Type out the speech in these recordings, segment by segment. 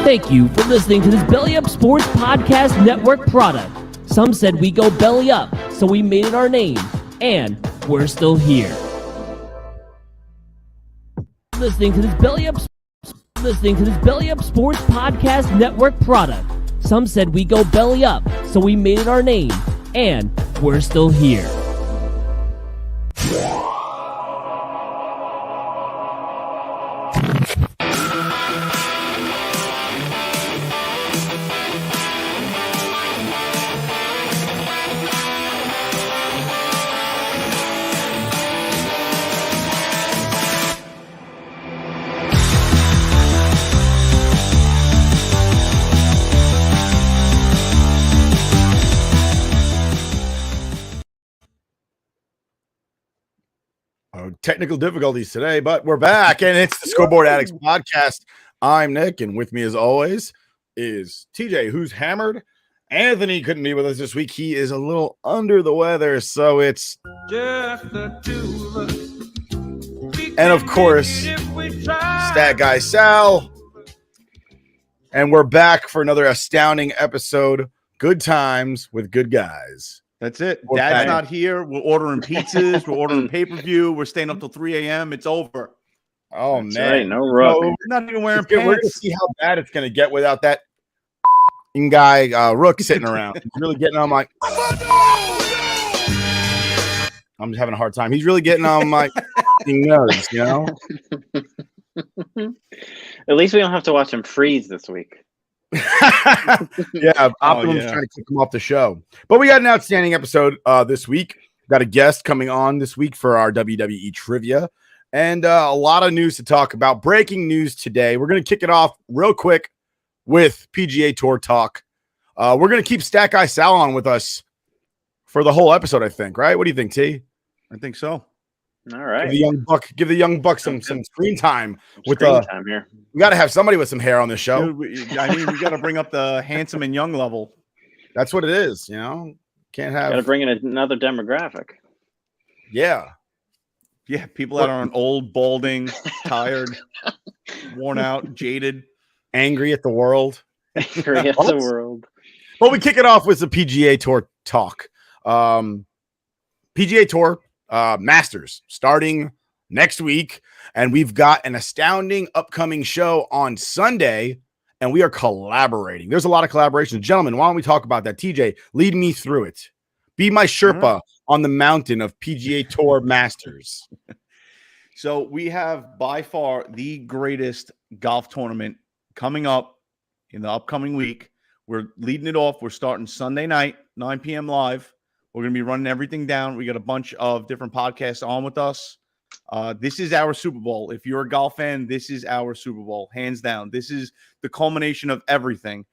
Thank you for listening to this Belly Up Sports Podcast Network product. Some said we go belly up, so we made it our name, and we're still here. Listening to this Belly Up Sports Podcast Network product. Some said we go belly up, so we made it our name, and we're still here. Technical difficulties today, but we're back, and it's the Scoreboard Addicts podcast. I'm Nick, and with me, as always, is TJ, who's hammered. Anthony couldn't be with us this week. He is a little under the weather, so it's just the two of us. And of course, Stat Guy Sal. And we're back for another astounding episode. Good times with good guys. That's it. Dad's not here. We're ordering pizzas. We're ordering pay-per-view. We're staying up till 3 a.m. It's over. Oh, That's man. Right. No rush. We're not even wearing We're going to pants. see how bad it's going to get without that guy, Rook, sitting around. He's really getting on my... I'm just having a hard time. He's really getting on my nerves, you know? At least we don't have to watch him freeze this week. Yeah, Optimum's trying to kick him off the show. But we got an outstanding episode this week. Got a guest coming on this week for our WWE Trivia. And a lot of news to talk about. Breaking news today. We're going to kick it off real quick with PGA Tour talk. We're going to keep Stat Guy Sal on with us for the whole episode, I think, right? What do you think, T? I think so. All right. Give the young buck some screen time. Time here. We got to have somebody with some hair on this show. Dude, we got to bring up the handsome and young level. That's what it is, you know? Can't have... Got to bring in another demographic. Yeah. Yeah, people that aren't old, balding, tired, worn out, jaded. Angry at the world. Angry at the world. Well, we kick it off with the PGA Tour talk. PGA Tour Masters starting next week, and we've got an astounding upcoming show on Sunday, and we are collaborating. There's a lot of collaborations. Gentlemen, why don't we talk about that? TJ, lead me through it. Be my Sherpa on the mountain of PGA Tour Masters. So we have by far the greatest golf tournament coming up in the upcoming week. We're leading it off. We're starting Sunday night, 9 p.m. live. We're going to be running everything down. We got a bunch of different podcasts on with us. This is our Super Bowl. If you're a golf fan, this is our Super Bowl, hands down. This is the culmination of everything.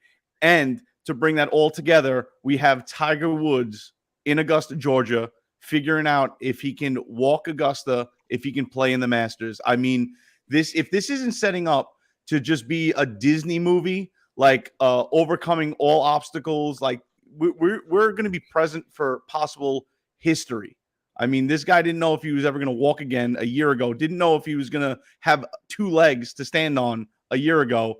And to bring that all together, we have Tiger Woods in Augusta, Georgia, figuring out if he can walk Augusta, if he can play in the Masters. I mean, if this isn't setting up to just be a Disney movie, like overcoming all obstacles, like we're going to be present for possible history. I mean, this guy didn't know if he was ever going to walk again a year ago, didn't know if he was going to have two legs to stand on a year ago.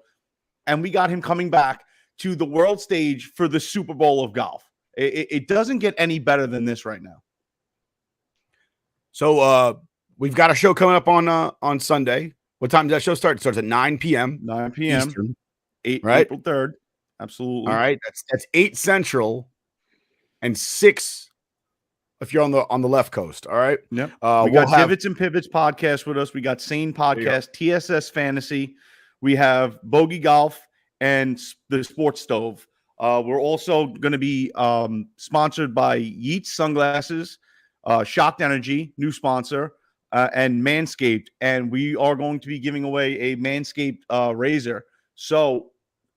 And we got him coming back to the world stage for the Super Bowl of golf. It doesn't get any better than this right now. So we've got a show coming up on Sunday. What time does that show start? It starts at 9 p.m. 9 p.m. Eastern. Right? April 3rd. Absolutely. All right. That's 8 Central and 6 if you're on the left coast. All right. Yep. we'll We got have Divots and Pivots podcast with us. We got Sane podcast, TSS Fantasy. We have Bogey Golf and the Sports Stove. We're also going to be sponsored by Yeats Sunglasses, Shocked Energy, new sponsor, and Manscaped. And we are going to be giving away a Manscaped razor. So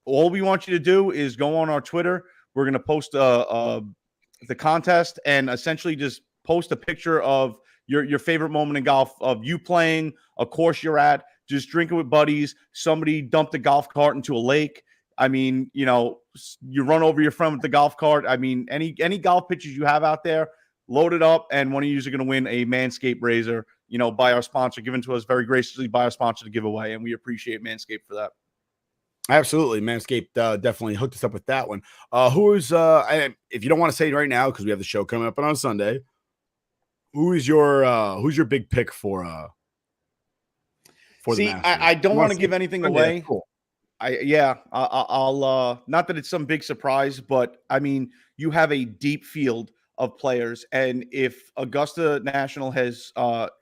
all we want you to do is go on our Twitter. We're going to post the contest and essentially just post a picture of your favorite moment in golf, of you playing a course you're at, just drinking with buddies. Somebody dumped a golf cart into a lake. I mean, you know, you run over your friend with the golf cart. I mean, any golf pictures you have out there, load it up, and one of you is going to win a Manscaped razor, you know, by our sponsor, given to us very graciously by our sponsor to give away, and we appreciate Manscaped for that. Absolutely. Manscaped definitely hooked us up with that one. Who's if you don't want to say it right now, because we have the show coming up on Sunday, who's your big pick for the See, Masters? I don't You want to say give anything Sunday, away. that's cool. I'll not that it's some big surprise, but I mean, you have a deep field of players, and if Augusta National has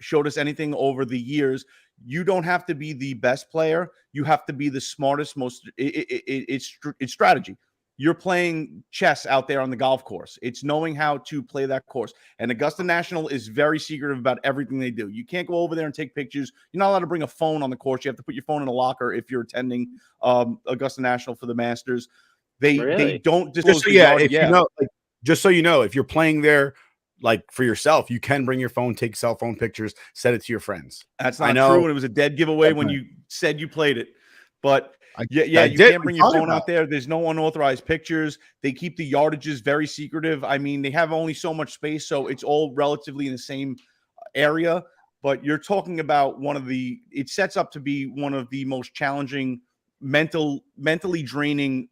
showed us anything over the years, you don't have to be the best player. You have to be the smartest, it's strategy. You're playing chess out there on the golf course. It's knowing how to play that course. And Augusta National is very secretive about everything they do. You can't go over there and take pictures. You're not allowed to bring a phone on the course. You have to put your phone in a locker if you're attending Augusta National for the Masters. They Really? don't disclose the yard. If you know, just so you know, if you're playing there like for yourself, you can bring your phone, take cell phone pictures, send it to your friends. That's not true, and it was a dead giveaway when you said you played it. But you can't bring your phone out there. There's no unauthorized pictures. They keep the yardages very secretive. I mean, they have only so much space, so it's all relatively in the same area. But you're talking about it sets up to be one of the most challenging, mentally draining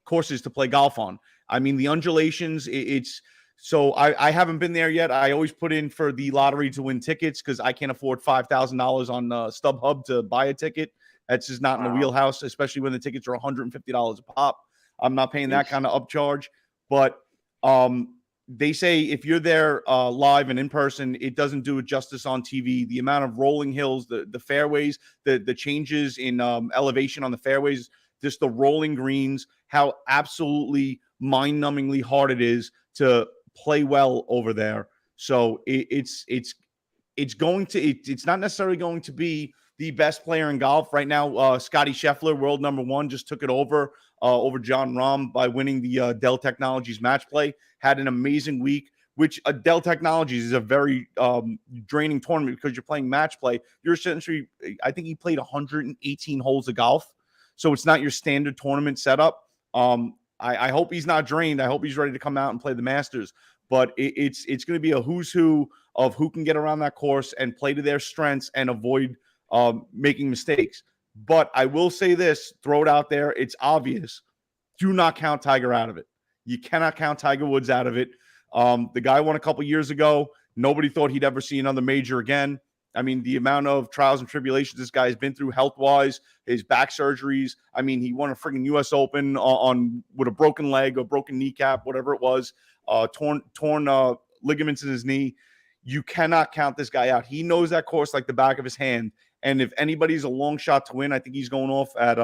courses to play golf on. I mean, the undulations, so I haven't been there yet. I always put in for the lottery to win tickets because I can't afford $5,000 on StubHub to buy a ticket. That's just not in the wheelhouse, especially when the tickets are $150 a pop. I'm not paying that kind of upcharge. But they say if you're there live and in person, it doesn't do it justice on TV. The amount of rolling hills, the fairways, the changes in elevation on the fairways, just the rolling greens, how absolutely mind-numbingly hard it is to play well over there. So it's not necessarily going to be the best player in golf right now. Scotty Scheffler, world number 1, just took it over John Rahm by winning the Dell Technologies match play. Had an amazing week, which Dell Technologies is a very draining tournament because you're playing match play. You're essentially, I think he played 118 holes of golf. So it's not your standard tournament setup. I hope he's not drained. I hope he's ready to come out and play the Masters. But it's going to be a who's who of who can get around that course and play to their strengths and avoid making mistakes. But I will say this, throw it out there. It's obvious. Do not count Tiger out of it. You cannot count Tiger Woods out of it. The guy won a couple years ago. Nobody thought he'd ever see another major again. I mean, the amount of trials and tribulations this guy has been through health-wise, his back surgeries. I mean, he won a freaking U.S. Open on with a broken leg or broken kneecap, whatever it was, torn ligaments in his knee. You cannot count this guy out. He knows that course like the back of his hand. And if anybody's a long shot to win, I think he's going off at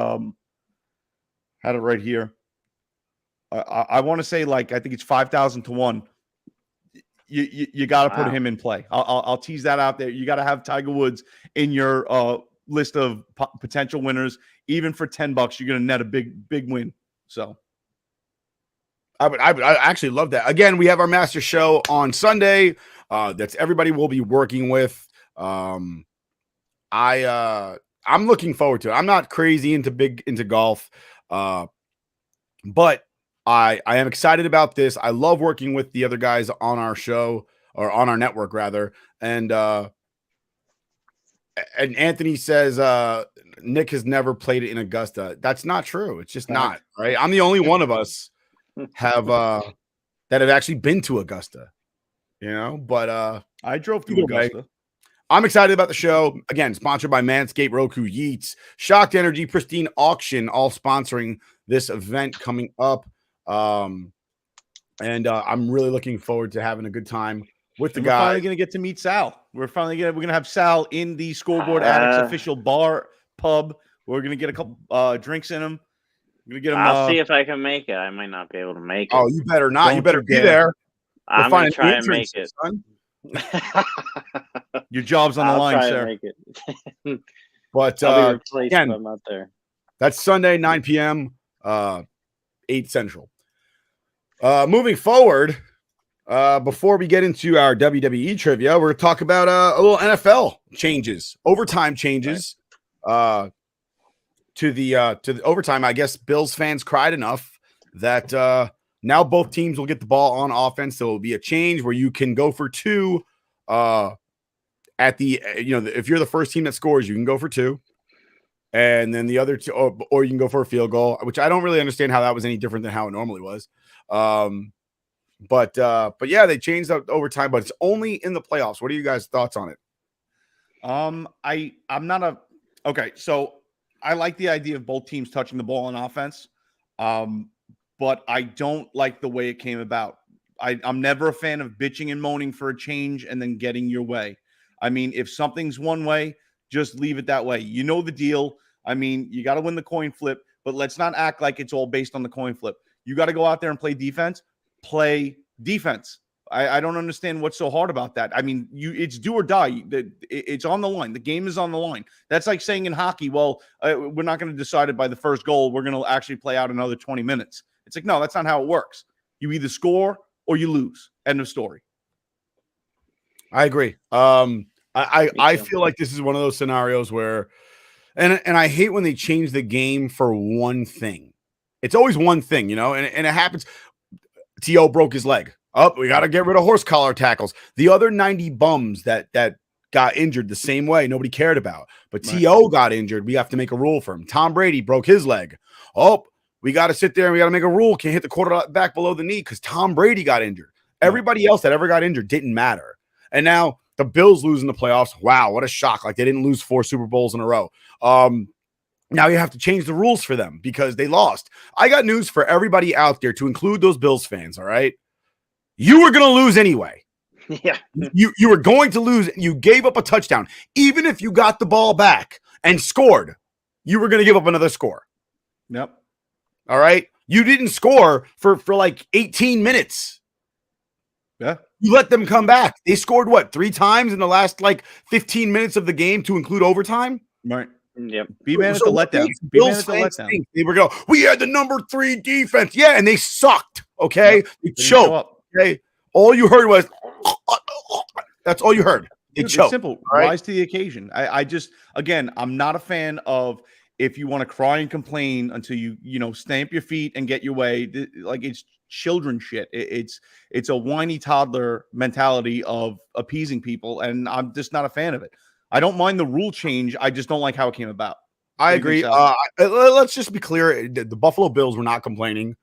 had it right here. I want to say I think it's 5,000 to 1. You got to put him in play. I'll tease that out there. You got to have Tiger Woods in your list of potential winners. Even for $10, you're going to net a big win. So I actually love that. Again, we have our master show on Sunday. That's everybody will be working with. I'm looking forward to it. I'm not crazy into golf, but I am excited about this. I love working with the other guys on our show or on our network rather. And Anthony says Nick has never played it in Augusta. That's not true. It's just not right. I'm the only one of us have that have actually been to Augusta, but I drove to Augusta. I'm excited about the show. Again, sponsored by Manscaped, Roku, Yeats, Shocked Energy, Pristine Auction, all sponsoring this event coming up. And I'm really looking forward to having a good time with the guys. We're finally going to get to meet Sal. We're going to have Sal in the Scoreboard Addicts official pub. We're going to get a couple drinks in him. We're going to get him. I'll see if I can make it. I might not be able to make it. Oh, you better not. You better be there. I'm going to try and make it. Son. Your job's on the line, sir. Make it. But I'll be replaced again, if I'm not there. That's Sunday, 9 p.m., 8 Central. Moving forward, before we get into our WWE trivia, we're going to talk about a little NFL changes, overtime changes. To the overtime. I guess Bills fans cried enough that now both teams will get the ball on offense. So it'll be a change where you can go for 2 at the if you're the first team that scores, you can go for 2. and then the other two, or you can go for a field goal, which I don't really understand how that was any different than how it normally was. But yeah, they changed up overtime, but it's only in the playoffs. What are you guys' thoughts on it? I'm not a okay. So I like the idea of both teams touching the ball on offense, but I don't like the way it came about. I'm never a fan of bitching and moaning for a change and then getting your way. I mean, if something's one way, just leave it that way. You know the deal. I mean, you got to win the coin flip, but let's not act like it's all based on the coin flip. You got to go out there and play defense. Play defense. I don't understand what's so hard about that. I mean, it's do or die. It's on the line. The game is on the line. That's like saying in hockey, well, we're not going to decide it by the first goal. We're going to actually play out another 20 minutes. It's like, no, that's not how it works. You either score or you lose. End of story. I agree. I feel like this is one of those scenarios where, and I hate when they change the game for one thing. It's always one thing, and it happens. T.O. broke his leg. We got to get rid of horse collar tackles. The other 90 bums that got injured the same way, nobody cared about. But right. T.O. got injured. We have to make a rule for him. Tom Brady broke his leg. We got to sit there and we got to make a rule. Can't hit the quarterback below the knee because Tom Brady got injured. Everybody else that ever got injured didn't matter. And now the Bills lose in the playoffs. Wow, what a shock. Like they didn't lose 4 Super Bowls in a row. Now you have to change the rules for them because they lost. I got news for everybody out there to include those Bills fans, all right? You were going to lose anyway. Yeah. You were going to lose. You gave up a touchdown. Even if you got the ball back and scored, you were going to give up another score. Yep. All right? You didn't score for like 18 minutes. Yeah. You let them come back. They scored, 3 times in the last, 15 minutes of the game to include overtime? Right. Yep. Be mad at the letdown. Be mad at the letdown. They were going, we had the number 3 defense. Yeah, and they sucked. Okay? Yep. They choked. Okay? All you heard was, that's all you heard. They choked. It's simple. Right? Rise to the occasion. I just, again, I'm not a fan of if you want to cry and complain until you stamp your feet and get your way. Like it's children shit. It's a whiny toddler mentality of appeasing people, and I'm just not a fan of it. I don't mind the rule change. I just don't like how it came about. I agree. Let's just be clear. The Buffalo Bills were not complaining.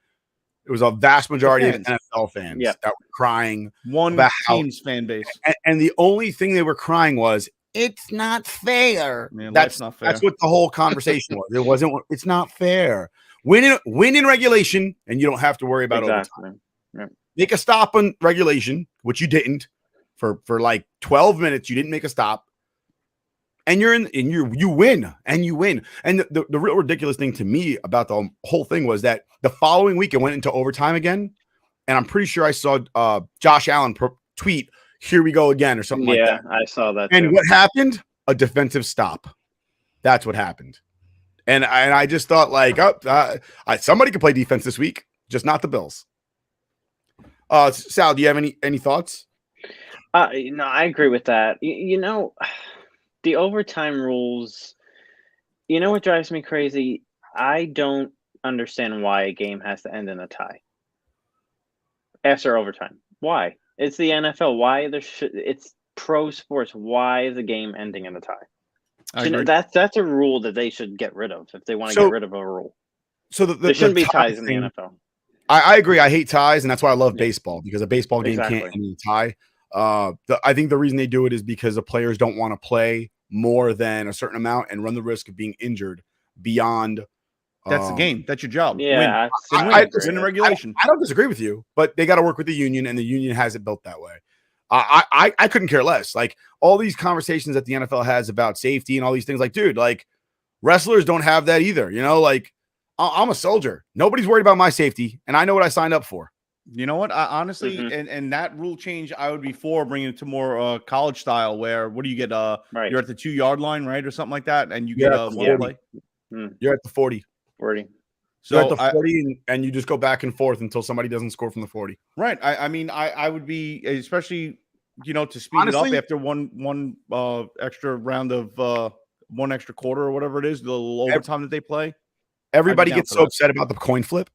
It was a vast majority of NFL fans that were crying. One team's fan base. And the only thing they were crying was, it's not fair. Man, that's not fair. That's what the whole conversation was. It's not fair. Win in regulation, and you don't have to worry about overtime. Yep. Make a stop on regulation, which you didn't. For 12 minutes, you didn't make a stop. And you win. And the real ridiculous thing to me about the whole thing was that the following week it went into overtime again. And I'm pretty sure I saw Josh Allen tweet, "Here we go again," or something like that. Yeah, I saw that. And what happened? A defensive stop. That's what happened. And I just thought somebody could play defense this week, just not the Bills. Sal, do you have any thoughts? No, I agree with that. The overtime rules, what drives me crazy? I don't understand why a game has to end in a tie after overtime. Why? It's the NFL. Why it's pro sports. Why is the game ending in a tie? That's a rule that they should get rid of if they want to get rid of a rule. So there shouldn't be ties in the NFL. I agree. I hate ties, and that's why I love baseball, because a baseball game can't end in a tie. I think the reason they do it is because the players don't want to play more than a certain amount and run the risk of being injured beyond. That's the game. That's your job. Yeah, win in regulation. I don't disagree with you, but they got to work with the union, and the union has it built that way. I couldn't care less. Like all these conversations that the NFL has about safety and all these things, dude, wrestlers don't have that either. I'm a soldier. Nobody's worried about my safety, and I know what I signed up for. You know what? I honestly, and that rule change, I would be for bringing it to more college style, where what do you get? Right. You're at the 2-yard line, right, or something like that, and you get one play. You're at the 40. 40. So you're at the 40, and you just go back and forth until somebody doesn't score from the 40. Right. I mean, I would be, especially to speed it up after one extra round of one extra quarter or whatever it is, the little overtime that they play. Everybody gets so upset about the coin flip.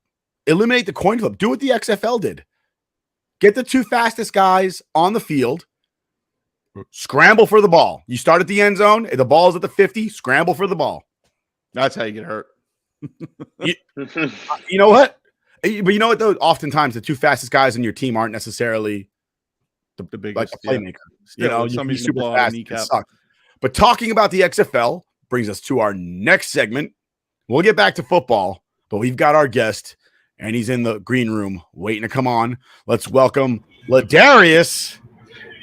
Eliminate the coin flip. Do what the XFL did. Get the 2 fastest guys on the field. Scramble for the ball. You start at the end zone. If the ball is at the 50, scramble for the ball. That's how you get hurt. You know what? But you know what, though? Oftentimes, the two fastest guys on your team aren't necessarily The biggest like a playmaker. Still, You know, you can be somebody's gonna super blow out a fast. It kneecap. sucks. But talking about the XFL brings us to our next segment. We'll get back to football, but we've got our guest, and he's in the green room waiting to come on. Let's welcome Ladarius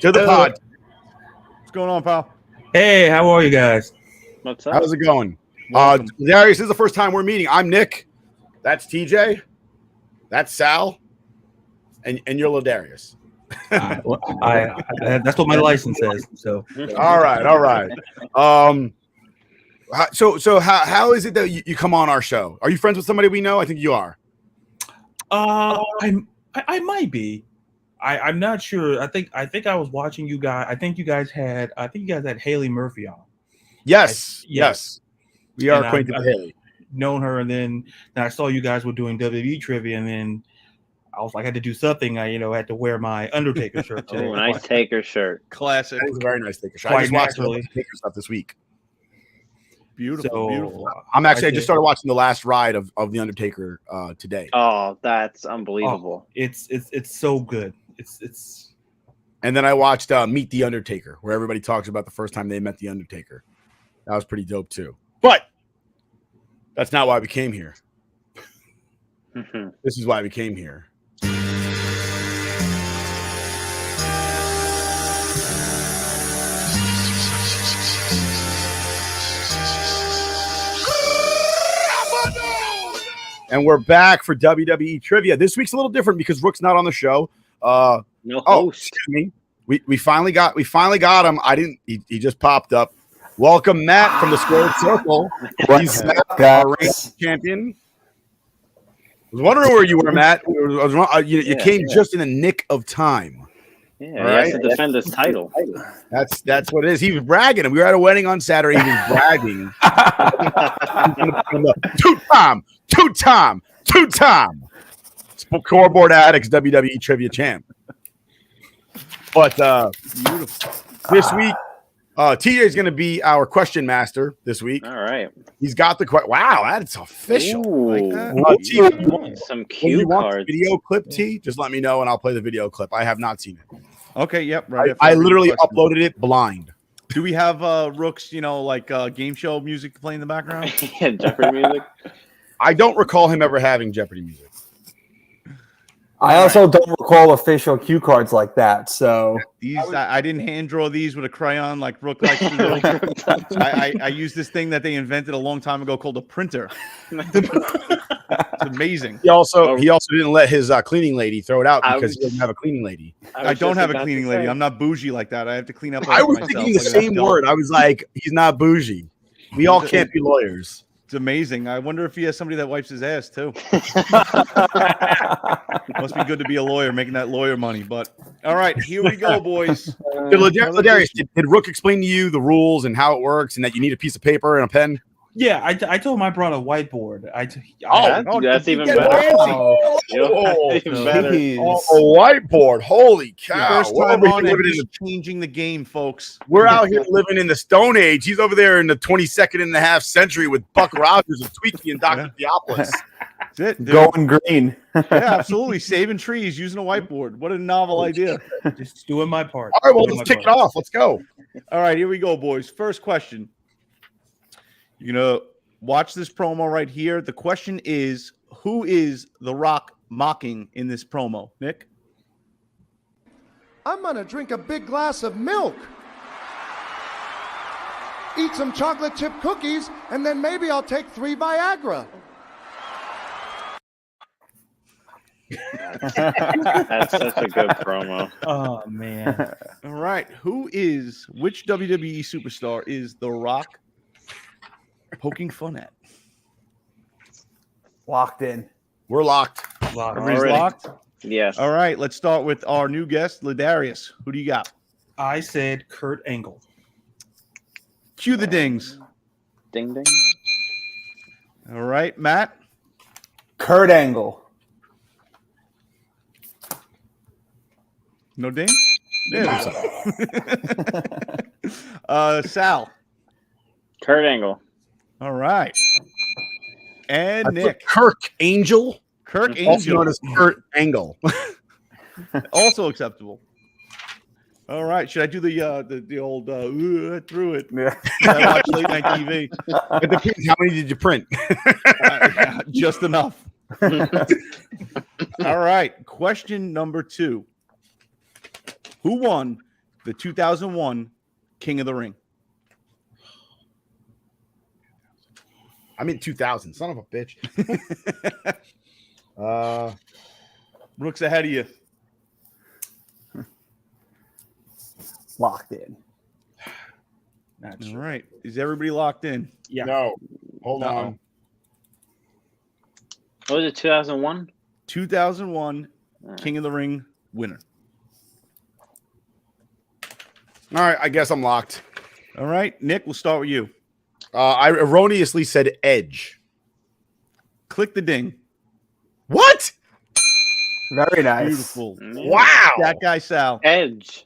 to the pod. What's going on, pal? Hey, how are you guys? What's up? How's it going? Welcome. Ladarius, this is the first time we're meeting. I'm Nick. That's TJ. That's Sal. And you're Ladarius. Well, that's what my license says. So, All right. So how is it that you come on our show? Are you friends with somebody we know? I think you are. I might be. I'm not sure. I think I was watching you guys. I think you guys had Haley Murphy on. Yes. We are And acquainted with Haley. Known her, and then I saw you guys were doing WWE Trivia, and then I was like, I had to do something. I had to wear my Undertaker shirt today. Oh, nice Taker shirt. Classic. That was a very nice Taker shot. I Quite just watched naturally. the Taker stuff this week. Beautiful, So, beautiful. I just started watching the last ride of the Undertaker today. Oh, that's unbelievable. It's so good. It's And then I watched Meet the Undertaker, where everybody talks about the first time they met the Undertaker. That was pretty dope too. But that's not why we came here. This is why we came here. And we're back for WWE Trivia. This week's a little different because Rook's not on the show. No Oh, host. excuse me. We finally got him. He just popped up. Welcome, Matt from the Squared Circle. He's our ranked champion. I was wondering where you were, Matt. You came just in the nick of time. Yeah, All he has right. to defend his title. That's what it is. He was bragging, and we were at a wedding on Saturday. He was bragging. Two-time Scoreboard Addicts WWE Trivia champ. But Beautiful. this week, TJ is going to be our question master this week. All right. He's got the question. Wow, that's official. Like that? T, Some you cue want cards. the video clip, T? Just let me know, and I'll play the video clip. I have not seen it. Okay, yep. Right. I literally uploaded it blind. Do we have Rook's, game show music to play in the background? Yeah, Jeopardy music. I don't recall him ever having Jeopardy music. I also don't recall official cue cards like that. So These I didn't hand draw these with a crayon like Rook likes to do. I used this thing that they invented a long time ago called a printer. It's amazing. He also didn't let his cleaning lady throw it out because he doesn't have a cleaning lady. I don't have a cleaning lady. I'm not bougie like that. I have to clean up. I was myself thinking the like an same adult. word. I was like, he's not bougie. We all can't be lawyers. It's amazing. I wonder if he has somebody that wipes his ass too. Must be good to be a lawyer, making that lawyer money. But all right, here we go, boys. Ladarius, did Rook explain to you the rules and how it works, and that you need a piece of paper and a pen? yeah. I told him I brought a whiteboard. That's even get better. fancy. Even better. A whiteboard! Holy cow! First We're time over on here it, living in he's changing the game, folks. We're out here living in the Stone Age. He's over there in the 22nd and a half century with Buck Rogers and Tweaky and Dr. Theopolis. That's it, dude. going green. Yeah, absolutely. Saving trees using a whiteboard. What a novel idea. Just doing my part. All right, well, Doing let's my kick it part. off. Let's go. All right, here we go, boys. First question. You're going to watch this promo right here. The question is, who is The Rock mocking in this promo? Nick? I'm gonna drink a big glass of milk, eat some chocolate chip cookies, and then maybe I'll take 3 Viagra. That's such a good promo. Oh man. All right. Which WWE superstar is The Rock poking fun at? Locked in. We're locked. Everybody's Already. locked? Yes. All right. Let's start with our new guest, Ladarius. Who do you got? I said Kurt Angle. Cue the dings. Ding ding. All right, Matt. Kurt Angle. No ding? Yeah. Sal. Kurt Angle. All right. And I Nick. put Kirk Angel, Kirk also Angel. known as Kurt Angle. Also acceptable. All right. Should I do the old I threw it? Yeah. I watch late night TV. It depends. How many did you print? Just enough. All right. Question number 2. Who won the 2001 King of the Ring? I'm in 2000. Son of a bitch. Rook's ahead of you. Locked in. Not All sure. right. Is everybody locked in? Yeah. No. Hold Uh-oh. on. What was it, 2001? 2001 King of the Ring winner. All right. I guess I'm locked. All right. Nick, we'll start with you. I erroneously said Edge. Click the ding. What? Very nice. Beautiful. Wow. Stat Guy Sal. Edge.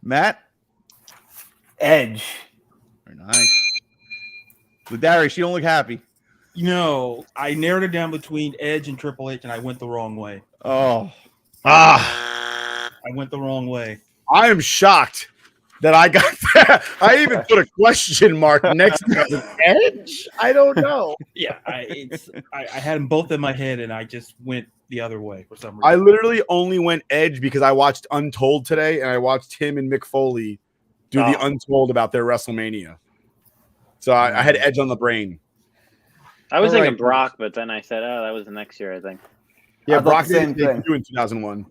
Matt. Edge. Very nice. Ladarius, you don't look happy. You know, I narrowed it down between Edge and Triple H, and I went the wrong way. Oh. I went the wrong way. I am shocked that I got that. I even put a question mark next to it. Edge? I don't know. Yeah, I had them both in my head, and I just went the other way for some reason. I literally only went Edge because I watched Untold today, and I watched him and Mick Foley do the Untold about their WrestleMania. So I had Edge on the brain. I was All thinking right. Brock, but then I said, oh, that was the next year, I think. Yeah, I thought Brock the same did thing. do in 2001.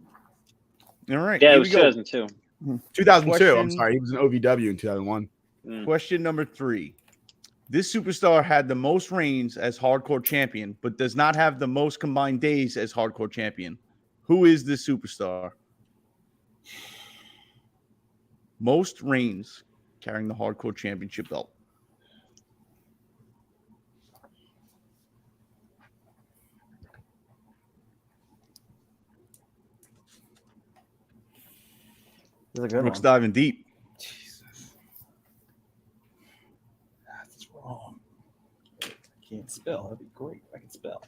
All right. Yeah, here it was we go. 2002. 2002. I'm Question- sorry. He was in OVW in 2001. Question number 3. This superstar had the most reigns as hardcore champion, but does not have the most combined days as hardcore champion. Who is this superstar? Most reigns carrying the hardcore championship belt. This is a good Brooks one. diving deep. Jesus. That's wrong. I can't spell. That'd be great if I can spell.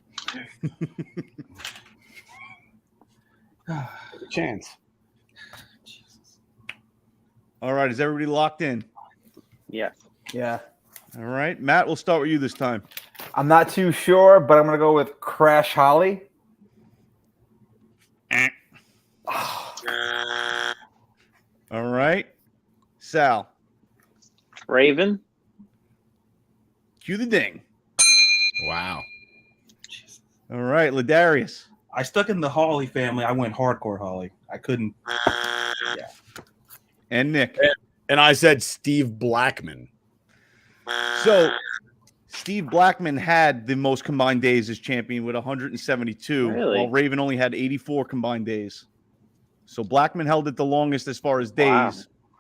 Chance. Jesus. All right. Is everybody locked in? Yes. Yeah. All right. Matt, we'll start with you this time. I'm not too sure, but I'm going to go with Crash Holly. All right. Sal, Raven. cue the ding. Wow. Jesus. All right. Ladarius. I stuck in the Hawley family. I went hardcore Hawley. I couldn't. And Nick. And I said Steve Blackman. So Steve Blackman had the most combined days as champion with 172, Really? while Raven only had 84 combined days. So Blackman held it the longest as far as days, Wow.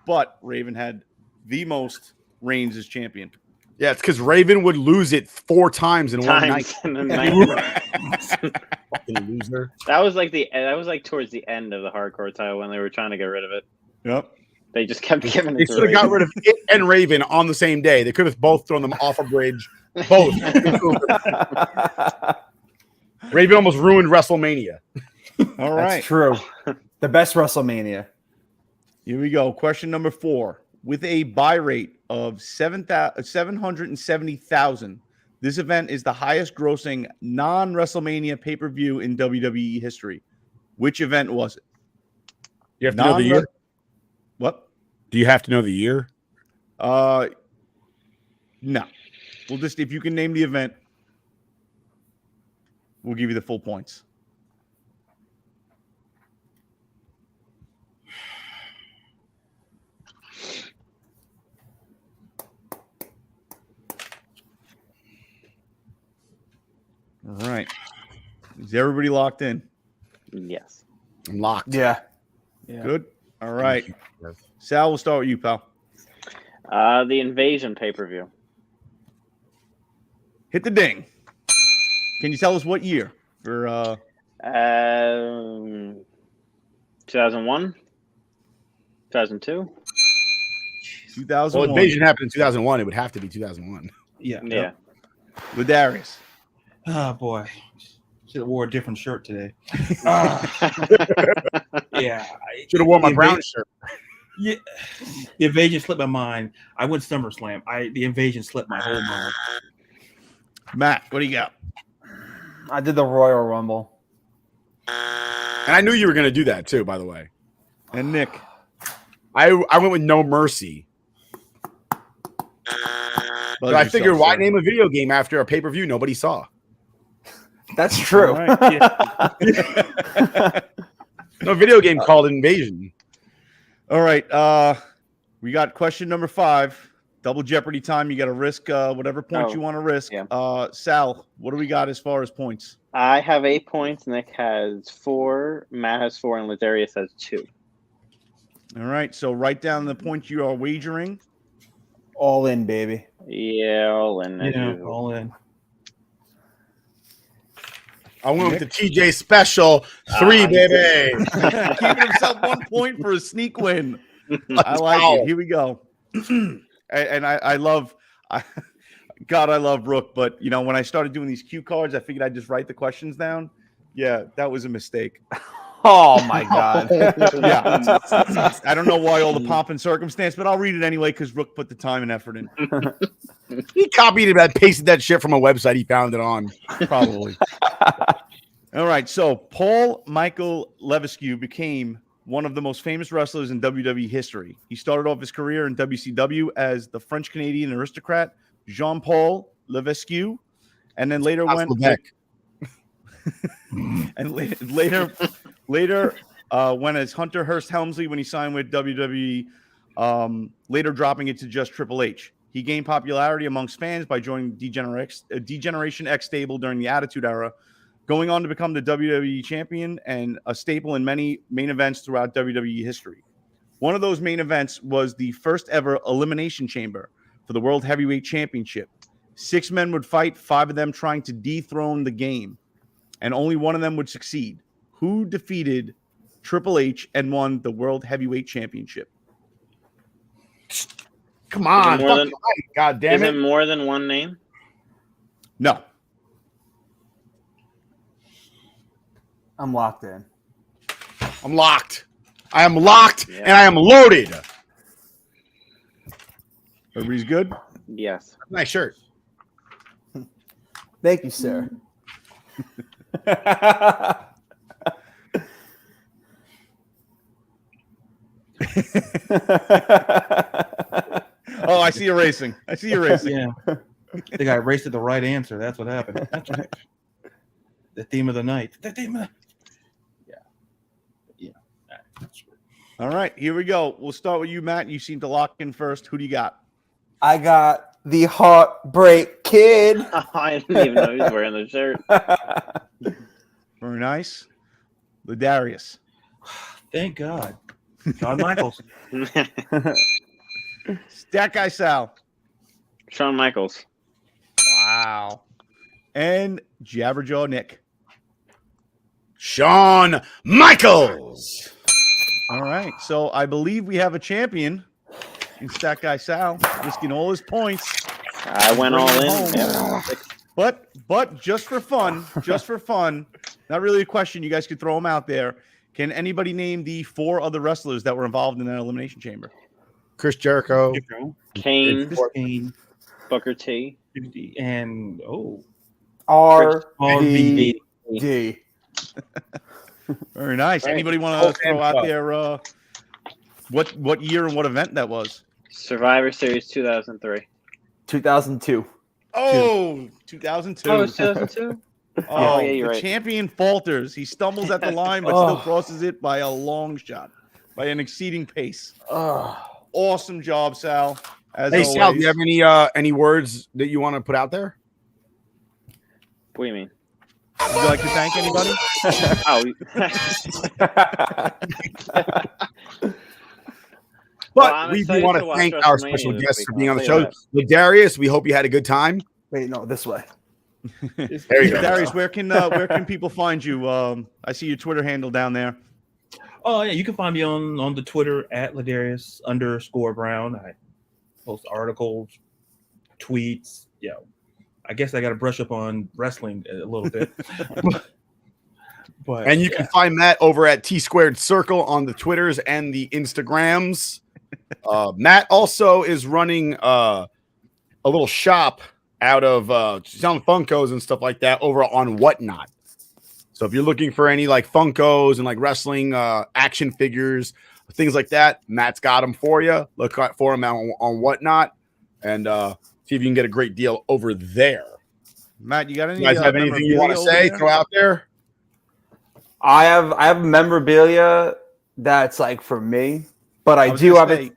but Raven had the most reigns as champion. Yeah, it's because Raven would lose it 4 times in one night. Times in the night. Fucking loser. That was like towards the end of the hardcore title when they were trying to get rid of it. Yep. They just kept giving They it to should have got Raven. rid of it and Raven on the same day. They could have both thrown them off a bridge. Both. Raven almost ruined WrestleMania. All right. That's true. The best WrestleMania. Here we go. Question number 4. With a buy rate of 770,000, this event is the highest grossing non-WrestleMania pay-per-view in WWE history. Which event was it? You have to know the year? What? Do you have to know the year? No. We'll just, if you can name the event, we'll give you the full points. All right. Is everybody locked in? Yes. I'm locked. Yeah. Good. All right. Sal, we'll start with you, pal. The Invasion pay-per-view. Hit the ding. Can you tell us what year? For 2001? 2002? 2001. Well, Invasion happened in 2001. It would have to be 2001. Yeah. Yeah. Ladarius. Oh boy, should have wore a different shirt today. Yeah, Should have worn my the brown shirt. Yeah, the invasion slipped my mind. I went SummerSlam. The invasion slipped my whole mind. Matt, what do you got? I did the Royal Rumble. And I knew you were going to do that too, by the way. And Nick. I went with No Mercy. But I figured, why name a video game after a pay-per-view nobody saw? That's true. All right. No video game called Invasion. All right. We got question number 5. Double Jeopardy time. You got to risk whatever points you want to risk. Yeah. Sal, what do we got as far as points? I have 8 points. Nick has 4. Matt has 4, and Ladarius has 2. All right. So write down the points you are wagering. All in, baby. Yeah, all in. All in. I went with the TJ special 3, baby. Keeping himself 1 point for a sneak win. I like it. Here we go. And I love, God, I love Rook. But, you know, when I started doing these cue cards, I figured I'd just write the questions down. Yeah, that was a mistake. Oh, my God. Yeah. I don't know why all the pomp and circumstance, but I'll read it anyway because Rook put the time and effort in. He copied it and pasted that shit from a website he found it on. Probably. All right. So Paul Michael Levesque became one of the most famous wrestlers in WWE history. He started off his career in WCW as the French-Canadian aristocrat Jean-Paul Levesque, and then later went and later went as Hunter Hearst Helmsley when he signed with WWE, later dropping it to just Triple H. He gained popularity amongst fans by joining Degeneration X stable during the Attitude Era, going on to become the WWE champion and a staple in many main events throughout WWE history. One of those main events was the first ever Elimination Chamber for the World Heavyweight Championship. 6 men would fight, 5 of them trying to dethrone the game, and only one of them would succeed. Who defeated Triple H and won the World Heavyweight Championship? Come on. God damn Is it. it more than one name? No. I'm locked in. I'm locked. I am locked and I am loaded. Everybody's good? Yes. Nice shirt. Thank you, sir. Oh, I see you racing. Yeah. I think I erased the right answer. That's what happened. That's right. The theme of the night. Yeah. That's right. All right, here we go. We'll start with you, Matt. You seem to lock in first. Who do you got? I got the Heartbreak Kid. I didn't even know he was wearing the shirt. Very nice. Ladarius. Thank God. Shawn Michaels. Stat Guy Sal. Shawn Michaels. Wow. And Jabberjaw Nick. Shawn Michaels. All right, so I believe we have a champion in Stat Guy Sal, risking all his points. I went all in. Yeah. But just for fun, not really a question. You guys could throw them out there. Can anybody name the 4 other wrestlers that were involved in that Elimination Chamber? Chris Jericho. Kane. Kane. Booker T. And RVD. Very nice. Right. Anybody want to throw out there what year and what event that was? Survivor Series 2003. 2002. Oh, 2002. Oh, it's 2002? Oh, yeah, you're the right. champion falters. He stumbles at the line, but still crosses it by a long shot, by an exceeding pace. Awesome job, Sal. As Hey, always. Sal, do you have any words that you want to put out there? What do you mean? Would you like to thank anybody? But we do want to thank our special guests for being on the show. Ladarius, we hope you had a good time. Wait, no, this way. There you go. Darius, where can people find you? I see your Twitter handle down there. Oh yeah, you can find me on the Twitter at Ladarius_Brown. I post articles, tweets. I guess I got to brush up on wrestling a little bit. But And you can find Matt over at T Squared Circle on the Twitters and the Instagrams. Matt also is running a little shop out of selling Funkos and stuff like that over on Whatnot. So if you're looking for any like Funkos and like wrestling action figures, things like that, Matt's got them for you. Look for him on Whatnot and see if you can get a great deal over there. Matt, you got any? You guys have anything you want to say? Throw out there. I have memorabilia that's like for me, but I do have it.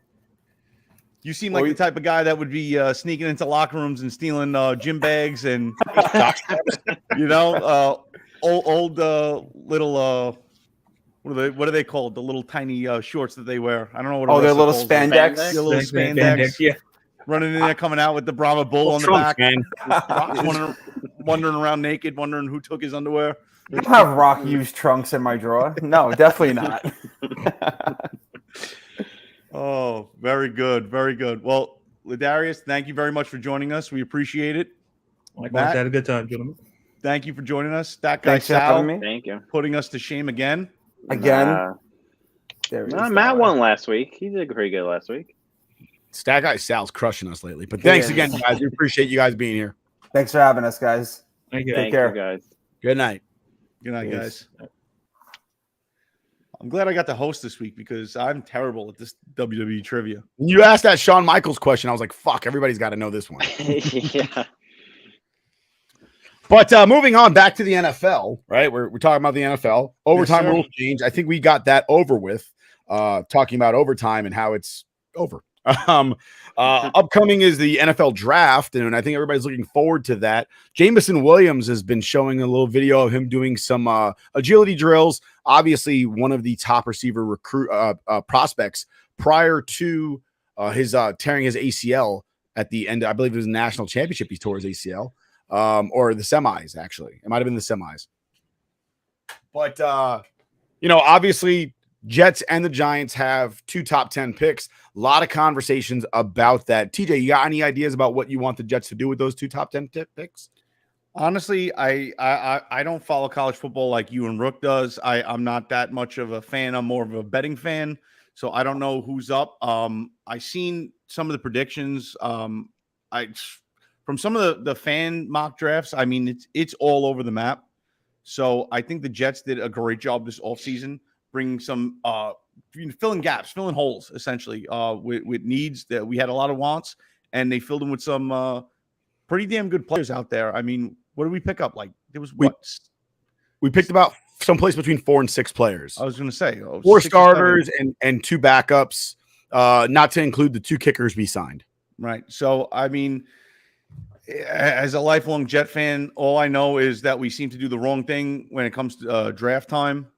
You seem like the type of guy that would be sneaking into locker rooms and stealing gym bags and old little what are they called? The little tiny shorts that they wear. I don't know what. Oh, they're little spandex. Your little spandex. Yeah. Running in there, coming out with the Brahma Bull on the back. Wandering around naked, wondering who took his underwear. I don't have Rock used trunks in my drawer. No, definitely not. Oh, very good. Very good. Well, Ladarius, thank you very much for joining us. We appreciate it. Likewise, had a good time, gentlemen. Thank you for joining us. Stat Guy Thanks for having Sal, me. Thank you. putting us to shame again. Again. There he is. Matt won last week. He did pretty good last week. Stat Guy Sal's crushing us lately. But thanks again, guys. We appreciate you guys being here. Thanks for having us, guys. Thank you. Thank care. you, guys. Good night. Good night, guys. I'm glad I got to host this week because I'm terrible at this WWE trivia. When you asked that Shawn Michaels question, I was like, fuck, everybody's got to know this one. Yeah. But moving on back to the NFL, right? We're talking about the NFL. Overtime Yes, sir. rules change. I think we got that over with, talking about overtime and how it's over. Upcoming is the NFL draft, and I think everybody's looking forward to that. Jameson Williams has been showing a little video of him doing some agility drills. Obviously, one of the top receiver prospects prior to his tearing his ACL at the end. I believe it was the national championship. He tore his ACL, or the semis. Actually, it might have been the semis. But obviously, Jets and the Giants have 2 top 10 picks. A lot of conversations about that. TJ, you got any ideas about what you want the Jets to do with those 2 top 10 picks? Honestly, I don't follow college football like you and Rook does. I'm not that much of a fan. I'm more of a betting fan. So I don't know who's up. I seen some of the predictions. From some of the fan mock drafts, I mean, it's all over the map. So I think the Jets did a great job this offseason, bringing some filling gaps, filling holes, essentially, with needs that we had a lot of wants, and they filled them with some pretty damn good players out there. I mean, what did we pick up? Like, there was we picked about someplace between 4 and 6 players. I was going to say 4 starters and 2 backups, not to include the 2 kickers we signed. Right. So, I mean, as a lifelong Jet fan, all I know is that we seem to do the wrong thing when it comes to draft time.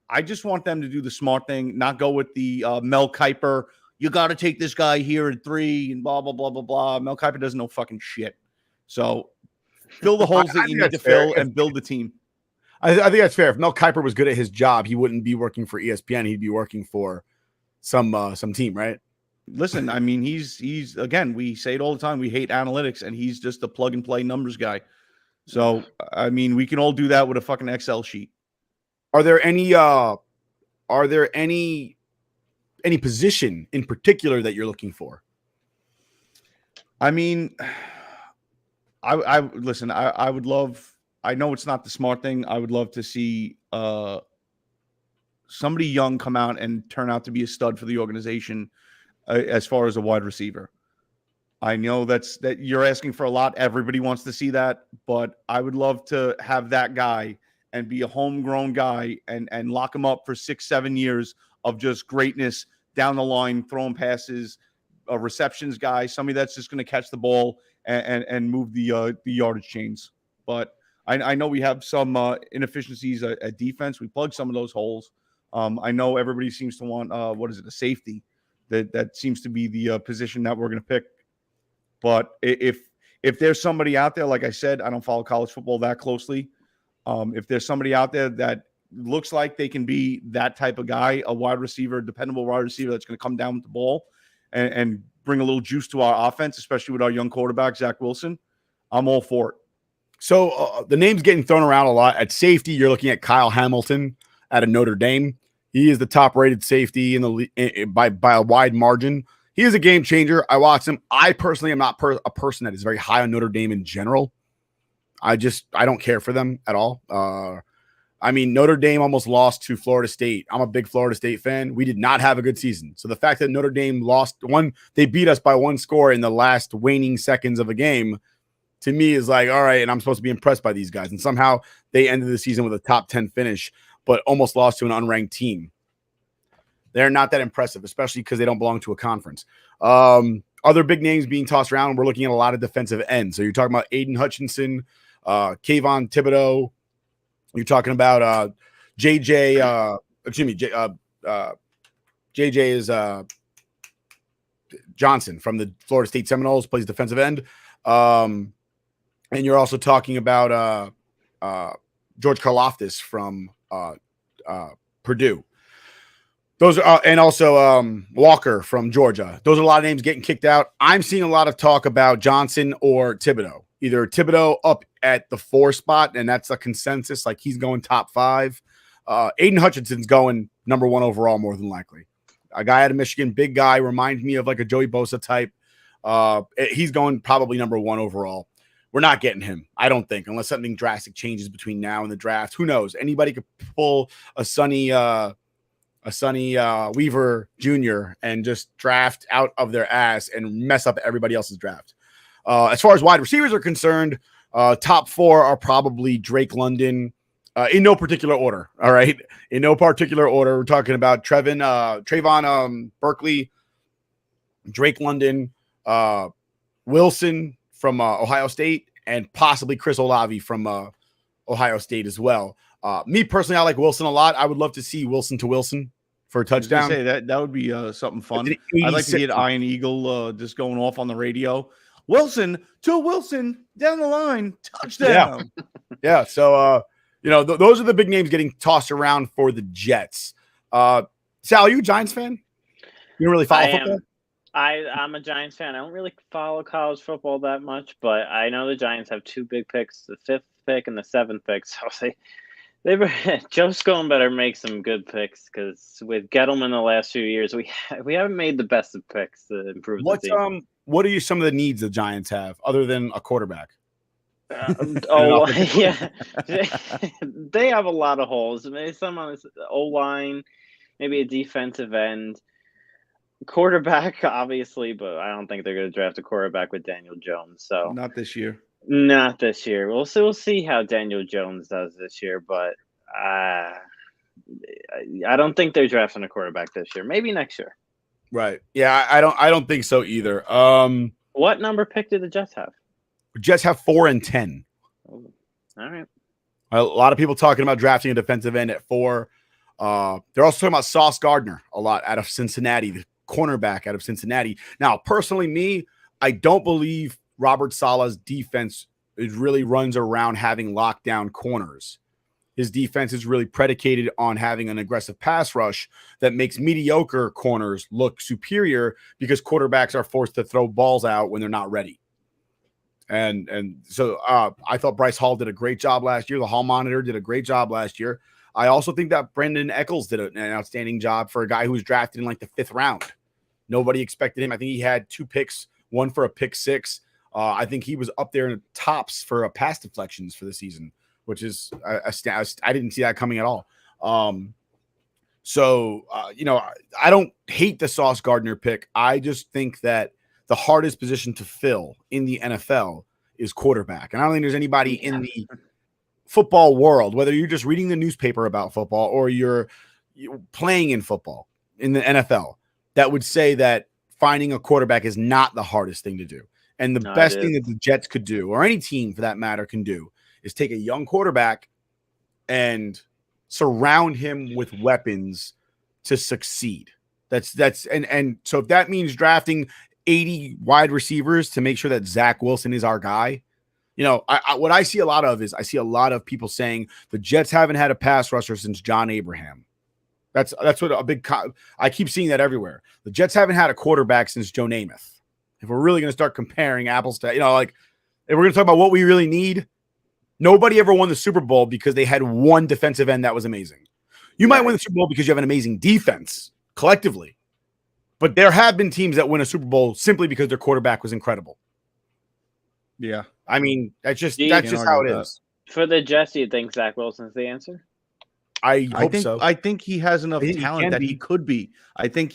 I just want them to do the smart thing, not go with the Mel Kiper. You got to take this guy here at 3 and blah, blah, blah, blah, blah. Mel Kiper doesn't know fucking shit. So fill the holes that you need to fill and build the team. I think that's fair. If Mel Kiper was good at his job, he wouldn't be working for ESPN. He'd be working for some team, right? Listen, I mean, he's again, we say it all the time. We hate analytics, and he's just a plug and play numbers guy. So, I mean, we can all do that with a fucking Excel sheet. Are there any position in particular that you're looking for? I mean, I listen, I would love, I know it's not the smart thing. I would love to see somebody young come out and turn out to be a stud for the organization as far as a wide receiver. I know that you're asking for a lot. Everybody wants to see that, but I would love to have that guy and be a homegrown guy and lock him up for 6-7 years of just greatness down the line, throwing passes, a receptions guy, somebody that's just going to catch the ball and move the yardage chains. But I know we have some inefficiencies at defense. We plugged some of those holes. I know everybody seems to want, a safety. That seems to be the position that we're going to pick. But if there's somebody out there, like I said, I don't follow college football that closely. If there's somebody out there that looks like they can be that type of guy, a wide receiver, dependable wide receiver that's going to come down with the ball and bring a little juice to our offense, especially with our young quarterback, Zach Wilson, I'm all for it. So the name's getting thrown around a lot. At safety, you're looking at Kyle Hamilton out of Notre Dame. He is the top-rated safety in the by a wide margin. He is a game changer. I watched him. I personally am not a person that is very high on Notre Dame in general. I don't care for them at all. I mean, Notre Dame almost lost to Florida State. I'm a big Florida State fan. We did not have a good season. So the fact that Notre Dame they beat us by one score in the last waning seconds of a game, to me is like, all right, and I'm supposed to be impressed by these guys. And somehow they ended the season with a top 10 finish, but almost lost to an unranked team. They're not that impressive, especially because they don't belong to a conference. Other big names being tossed around, we're looking at a lot of defensive ends. So you're talking about Aiden Hutchinson, Kayvon Thibodeau. You're talking about JJ. JJ is Johnson from the Florida State Seminoles, plays defensive end. And you're also talking about George Karlaftis from Purdue. Those are, and also Walker from Georgia. Those are a lot of names getting kicked out. I'm seeing a lot of talk about Johnson or Thibodeau. Either Thibodeau up at the 4 spot, and that's a consensus, like he's going top 5. Aiden Hutchinson's going number 1 overall, more than likely. A guy out of Michigan, big guy, reminds me of like a Joey Bosa type. He's going probably number 1 overall. We're not getting him, I don't think, unless something drastic changes between now and the draft. Who knows? Anybody could pull a Sonny Weaver Jr. and just draft out of their ass and mess up everybody else's draft. As far as wide receivers are concerned, top 4 are probably Drake London, in no particular order. All right, in no particular order. We're talking about Trayvon Berkeley, Drake London, Wilson from Ohio State, and possibly Chris Olave from Ohio State as well. Me personally, I like Wilson a lot. I would love to see Wilson to Wilson for a touchdown. Say that would be something fun. I'd like to get Iron Eagle just going off on the radio. Wilson to Wilson down the line, touchdown. Yeah. So, those are the big names getting tossed around for the Jets. Sal, are you a Giants fan? You don't really follow football? I'm a Giants fan. I don't really follow college football that much, but I know the Giants have 2 big picks, the 5th pick and the 7th pick. So Joe Scone better make some good picks, because with Gettleman the last few years, we haven't made the best of picks to improve the team. What are some of the needs the Giants have other than a quarterback? Yeah, they have a lot of holes. Maybe some on this O-line, maybe a defensive end, quarterback, obviously, but I don't think they're going to draft a quarterback with Daniel Jones. So not this year. Not this year. We'll see how Daniel Jones does this year, but I don't think they're drafting a quarterback this year. Maybe next year. Right. Yeah, I don't think so either. What number pick did the Jets have? Jets have 4 and 10. Oh, all right. A lot of people talking about drafting a defensive end at 4. They're also talking about Sauce Gardner a lot out of Cincinnati, the cornerback out of Cincinnati. Now, personally, I don't believe Robert Saleh's defense really runs around having lockdown corners. His defense is really predicated on having an aggressive pass rush that makes mediocre corners look superior, because quarterbacks are forced to throw balls out when they're not ready. And so I thought Bryce Hall did a great job last year. The Hall Monitor did a great job last year. I also think that Brendan Eccles did an outstanding job for a guy who was drafted in like the 5th round. Nobody expected him. I think he had 2 picks, 1 for a pick 6. I think he was up there in the tops for pass deflections for the season, which is I didn't see that coming at all. I don't hate the Sauce Gardner pick. I just think that the hardest position to fill in the NFL is quarterback. And I don't think there's anybody in the football world, whether you're just reading the newspaper about football or you're playing in football in the NFL, that would say that finding a quarterback is not the hardest thing to do. And the best thing that the Jets could do, or any team for that matter can do, is take a young quarterback and surround him with weapons to succeed. And so if that means drafting 80 wide receivers to make sure that Zach Wilson is our guy, what I see a lot of is I see a lot of people saying the Jets haven't had a pass rusher since John Abraham. That's what I keep seeing that everywhere. The Jets haven't had a quarterback since Joe Namath. If we're really going to start comparing apples to, If we're going to talk about what we really need, nobody ever won the Super Bowl because they had one defensive end that was amazing. You might win the Super Bowl because you have an amazing defense collectively, but there have been teams that win a Super Bowl simply because their quarterback was incredible. Yeah. I mean, that's just Can't how it argue with is. For the Jets, do you think Zach Wilson's the answer? I hope so. I think he has enough I think he talent can that be. he could be. I think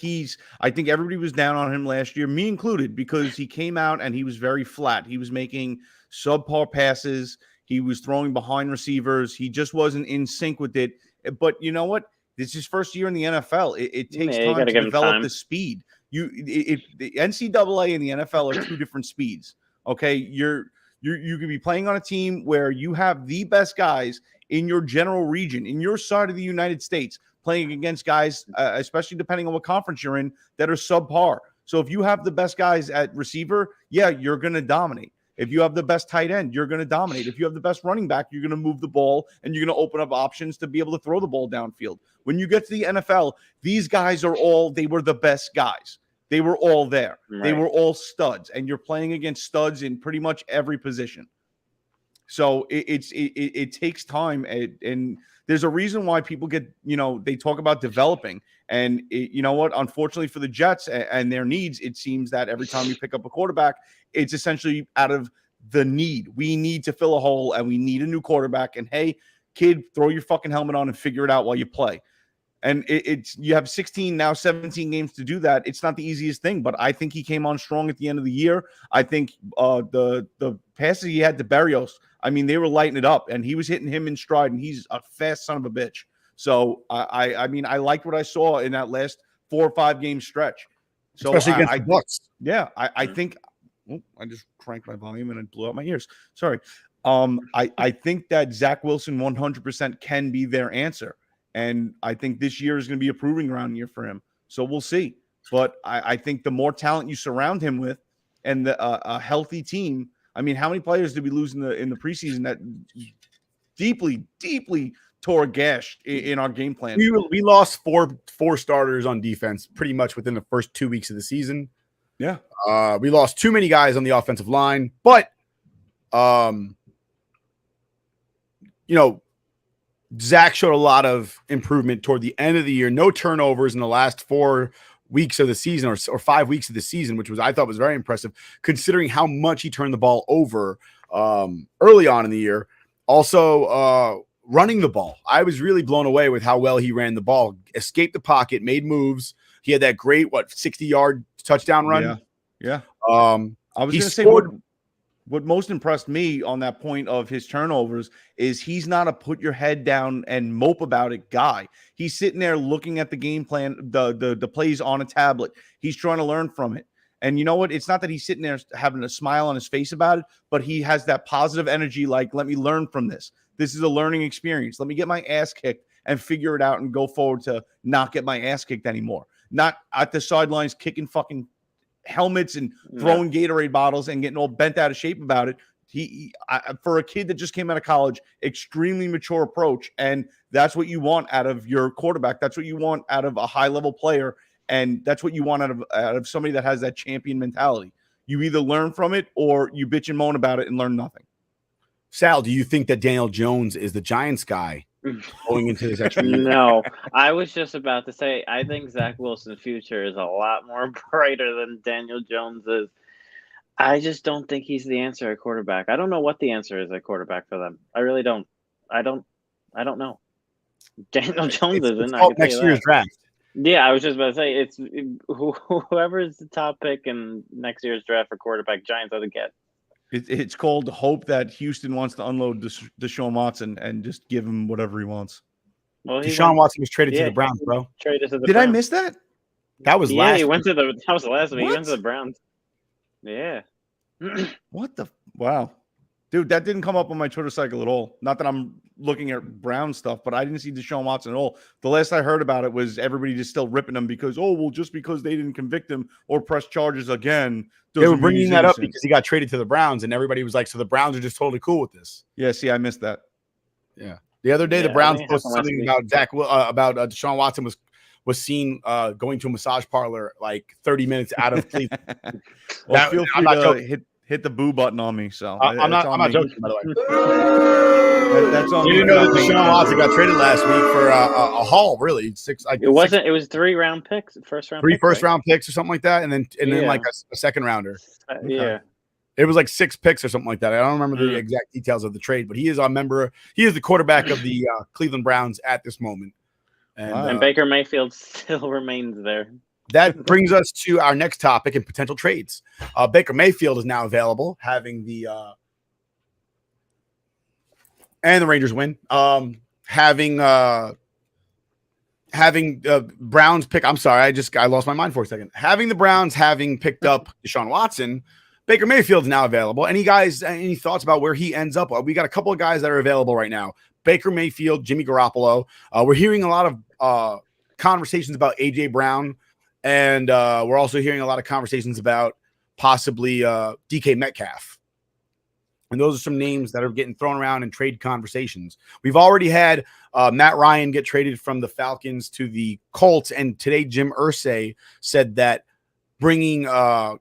everybody was down on him last year, me included, because he came out and he was very flat. He was making subpar passes. He was throwing behind receivers. He just wasn't in sync with it. But you know what? This is his first year in the NFL. It takes time to develop the speed. The NCAA and the NFL are two different speeds. Okay, you could be playing on a team where you have the best guys in your general region, in your side of the United States, playing against guys, especially depending on what conference you're in, that are subpar. So if you have the best guys at receiver, yeah, you're going to dominate. If you have the best tight end, you're going to dominate. If you have the best running back, you're going to move the ball and you're going to open up options to be able to throw the ball downfield. When you get to the NFL, these guys they were the best guys. They were all there. Right. They were all studs, and you're playing against studs in pretty much every position. So it takes time, and there's a reason why people get, they talk about developing. And you know what? Unfortunately for the Jets and their needs, it seems that every time you pick up a quarterback, it's essentially out of the need. We need to fill a hole, and we need a new quarterback. And hey, kid, throw your fucking helmet on and figure it out while you play. And you have 16, now 17 games to do that. It's not the easiest thing, but I think he came on strong at the end of the year. I think the passes he had to Berrios, I mean, they were lighting it up, and he was hitting him in stride, and he's a fast son of a bitch. So, I mean, I liked what I saw in that last 4 or 5 game stretch. So especially against the Bucks. Yeah, I think I just cranked my volume and it blew out my ears. Sorry. I think that Zach Wilson 100% can be their answer. And I think this year is going to be a proving ground year for him. So we'll see. But I think the more talent you surround him with and a healthy team. I mean, how many players did we lose in the preseason that deeply, deeply tore a gash in our game plan? We lost four starters on defense pretty much within the first 2 weeks of the season. Yeah. We lost too many guys on the offensive line. But, Zach showed a lot of improvement toward the end of the year. No turnovers in the last 4 weeks of the season or 5 weeks of the season, which I thought was very impressive considering how much he turned the ball over early on in the year. Also, running the ball. I was really blown away with how well he ran the ball, escaped the pocket, made moves. He had that great, 60-yard touchdown run. Yeah. I was going to say what most impressed me on that point of his turnovers is he's not a put your head down and mope about it guy. He's sitting there looking at the game plan, the plays on a tablet. He's trying to learn from it. And you know what? It's not that he's sitting there having a smile on his face about it, but he has that positive energy like, let me learn from this. This is a learning experience. Let me get my ass kicked and figure it out and go forward to not get my ass kicked anymore. Not at the sidelines kicking fucking helmets and throwing Gatorade bottles and getting all bent out of shape about it. For a kid that just came out of college, extremely mature approach. And that's what you want out of your quarterback. That's what you want out of a high-level player. And that's what you want out of somebody that has that champion mentality. You either learn from it or you bitch and moan about it and learn nothing. Sal, do you think that Daniel Jones is the Giants guy going into this extra year? No, I was just about to say, I think Zach Wilson's future is a lot more brighter than Daniel Jones is. I just don't think he's the answer at quarterback. I don't know what the answer is at quarterback for them. I really don't. I don't know. Daniel Jones isn't. It's next year's draft. Yeah, I was just about to say it's whoever's the top pick in next year's draft for quarterback. Giants are the get. It's called hope that Houston wants to unload Deshaun Watson and just give him whatever he wants. Well, Deshaun Watson was traded to the Browns, bro. Did I miss that? That was last. He went to the. That was the last week. He went to the Browns. Yeah. What the? Wow. Dude, that didn't come up on my Twitter cycle at all. Not that I'm looking at Brown stuff, but I didn't see Deshaun Watson at all. The last I heard about it was everybody just still ripping him because, just because they didn't convict him or press charges again. They were bringing that up because he got traded to the Browns, and everybody was like, so the Browns are just totally cool with this. Yeah, see, I missed that. Yeah. The other day, the Browns posted something about Deshaun Watson was seen going to a massage parlor like 30 minutes out of Cleveland. Feel free to hit the boo button on me. So I'm not me. joking, by the way. That's on You me. didn't know that Deshaun Watson got traded last week for a haul, really. It wasn't. It was 3 round picks, first round. Three picks, first right? round picks or something like that, and then like a second rounder. Yeah. It was like 6 picks or something like that. I don't remember the exact details of the trade, but he is He is the quarterback of the Cleveland Browns at this moment, and Baker Mayfield still remains there. That brings us to our next topic and potential trades. Baker Mayfield is now available, having the and the Rangers win. Having Browns pick. I'm sorry, I lost my mind for a second. Having the Browns having picked up Deshaun Watson, Baker Mayfield's now available. Any thoughts about where he ends up? We got a couple of guys that are available right now. Baker Mayfield, Jimmy Garoppolo. We're hearing a lot of conversations about AJ Brown, and we're also hearing a lot of conversations about possibly DK Metcalf. And those are some names that are getting thrown around in trade conversations. We've already had Matt Ryan get traded from the Falcons to the Colts, and today Jim Irsay said that bringing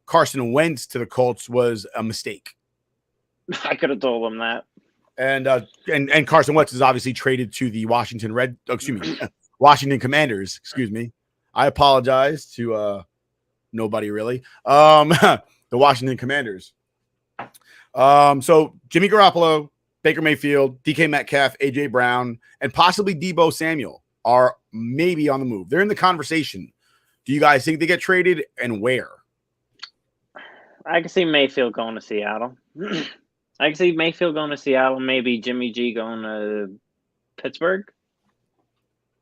Carson Wentz to the Colts was a mistake. I could have told him that. And Carson Wentz is obviously traded to the Washington Commanders. Excuse me. I apologize to nobody really. The Washington Commanders. So Jimmy Garoppolo, Baker Mayfield, DK Metcalf, AJ Brown, and possibly Deebo Samuel are maybe on the move. They're in the conversation. Do you guys think they get traded, and where? I can see Mayfield going to Seattle. I can see Mayfield going to Seattle. Maybe Jimmy G going to Pittsburgh.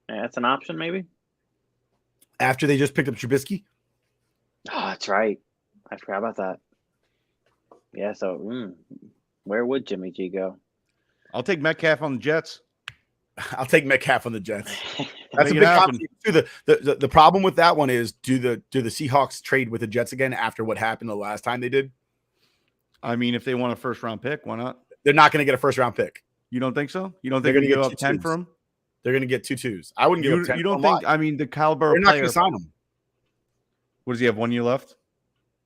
Yeah, that's an option, maybe. After they just picked up Trubisky? Oh, that's right. I forgot about that. Yeah, so where would Jimmy G go? I'll take Metcalf on the Jets. I'll take Metcalf on the Jets. That's a big conversation too. The problem with that one is do the Seahawks trade with the Jets again after what happened the last time they did? I mean, if they want a first round pick, why not? They're not going to get a first round pick. You don't think so? You don't think they're going to give up 10 for him? They're going to get 2 2s. I wouldn't give up 10. You don't think? I mean, the caliber. They're not going to sign him. What does he have? 1 year left?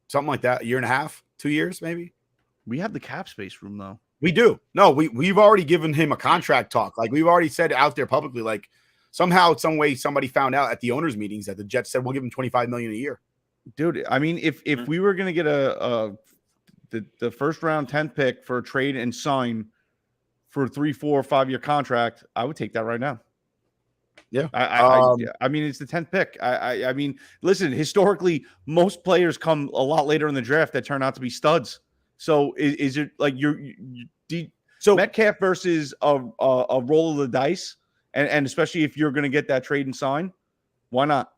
Something like that. 1.5 years, 2 years, maybe. We have the cap space room though. We do. No, we've already given him a contract talk. Like we've already said out there publicly. Like somehow, some way, somebody found out at the owners' meetings that the Jets said we'll give him $25 million a year. Dude, I mean, if we were gonna get the first round 10th pick for a trade and sign for a 3, 4, 5 year contract, I would take that right now. Yeah. I mean, it's the 10th pick. I mean, listen, historically, most players come a lot later in the draft that turn out to be studs. So is it like so Metcalf versus a roll of the dice, and especially if you're going to get that trade and sign, why not?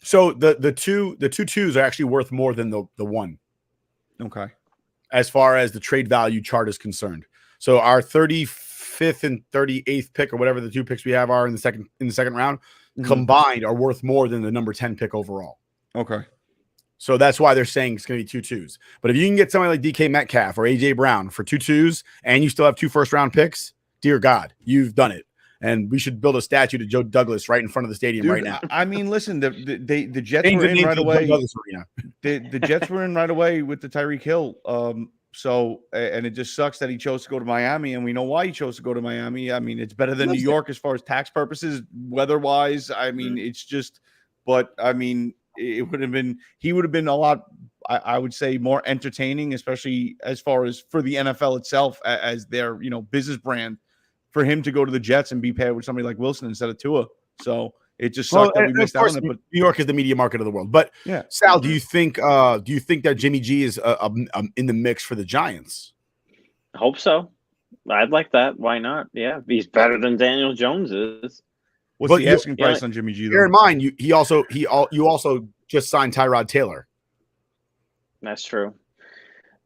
So the two twos are actually worth more than the one. Okay. As far as the trade value chart is concerned. So our 35th and 38th pick or whatever the 2 picks we have are in the second round combined are worth more than the number 10 pick overall. Okay. So that's why they're saying it's going to be 2 2s. But if you can get somebody like DK Metcalf or AJ Brown for 2 2s and you still have 2 first round picks, dear God, you've done it. And we should build a statue to Joe Douglas right in front of the stadium right now. I mean, listen, the Jets were in right away. The Jets were in right away with the Tyreek Hill. So, and it just sucks that he chose to go to Miami, and we know why he chose to go to Miami. I mean, it's better than New York as far as tax purposes, weather-wise. I mean, it's just, but I mean, he would have been a lot, I would say, more entertaining, especially as far as for the NFL itself as their, business brand, for him to go to the Jets and be paired with somebody like Wilson instead of Tua. So it just sucked that we missed out on it. But New York is the media market of the world. But yeah, Sal, do you think that Jimmy G is in the mix for the Giants? I hope so. I'd like that. Why not? Yeah, he's better than Daniel Jones is. What's the asking price on Jimmy G? Bear in mind, you also just signed Tyrod Taylor. That's true.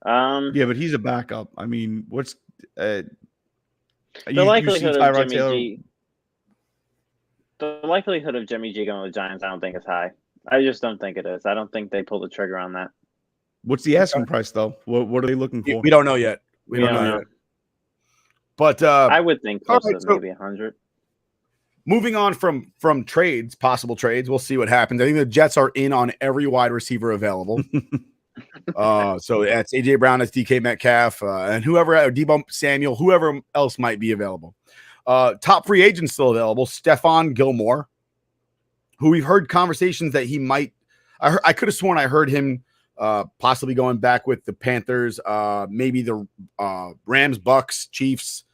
Yeah, but he's a backup. I mean, what's the likelihood of Jimmy G? The likelihood of Jimmy G going to the Giants, I don't think is high. I just don't think it is. I don't think they pull the trigger on that. What's the asking price though? What are they looking for? We don't know yet. We don't know yet. But I would think close to maybe 100. Moving on from possible trades, we'll see what happens. I think the Jets are in on every wide receiver available. So that's AJ Brown, that's DK Metcalf, and whoever, Debo Samuel, whoever else might be available. Top free agents still available. Stephon Gilmore, who we've heard conversations that he might. I could have sworn I heard him possibly going back with the Panthers, maybe the Rams, Bucks, Chiefs.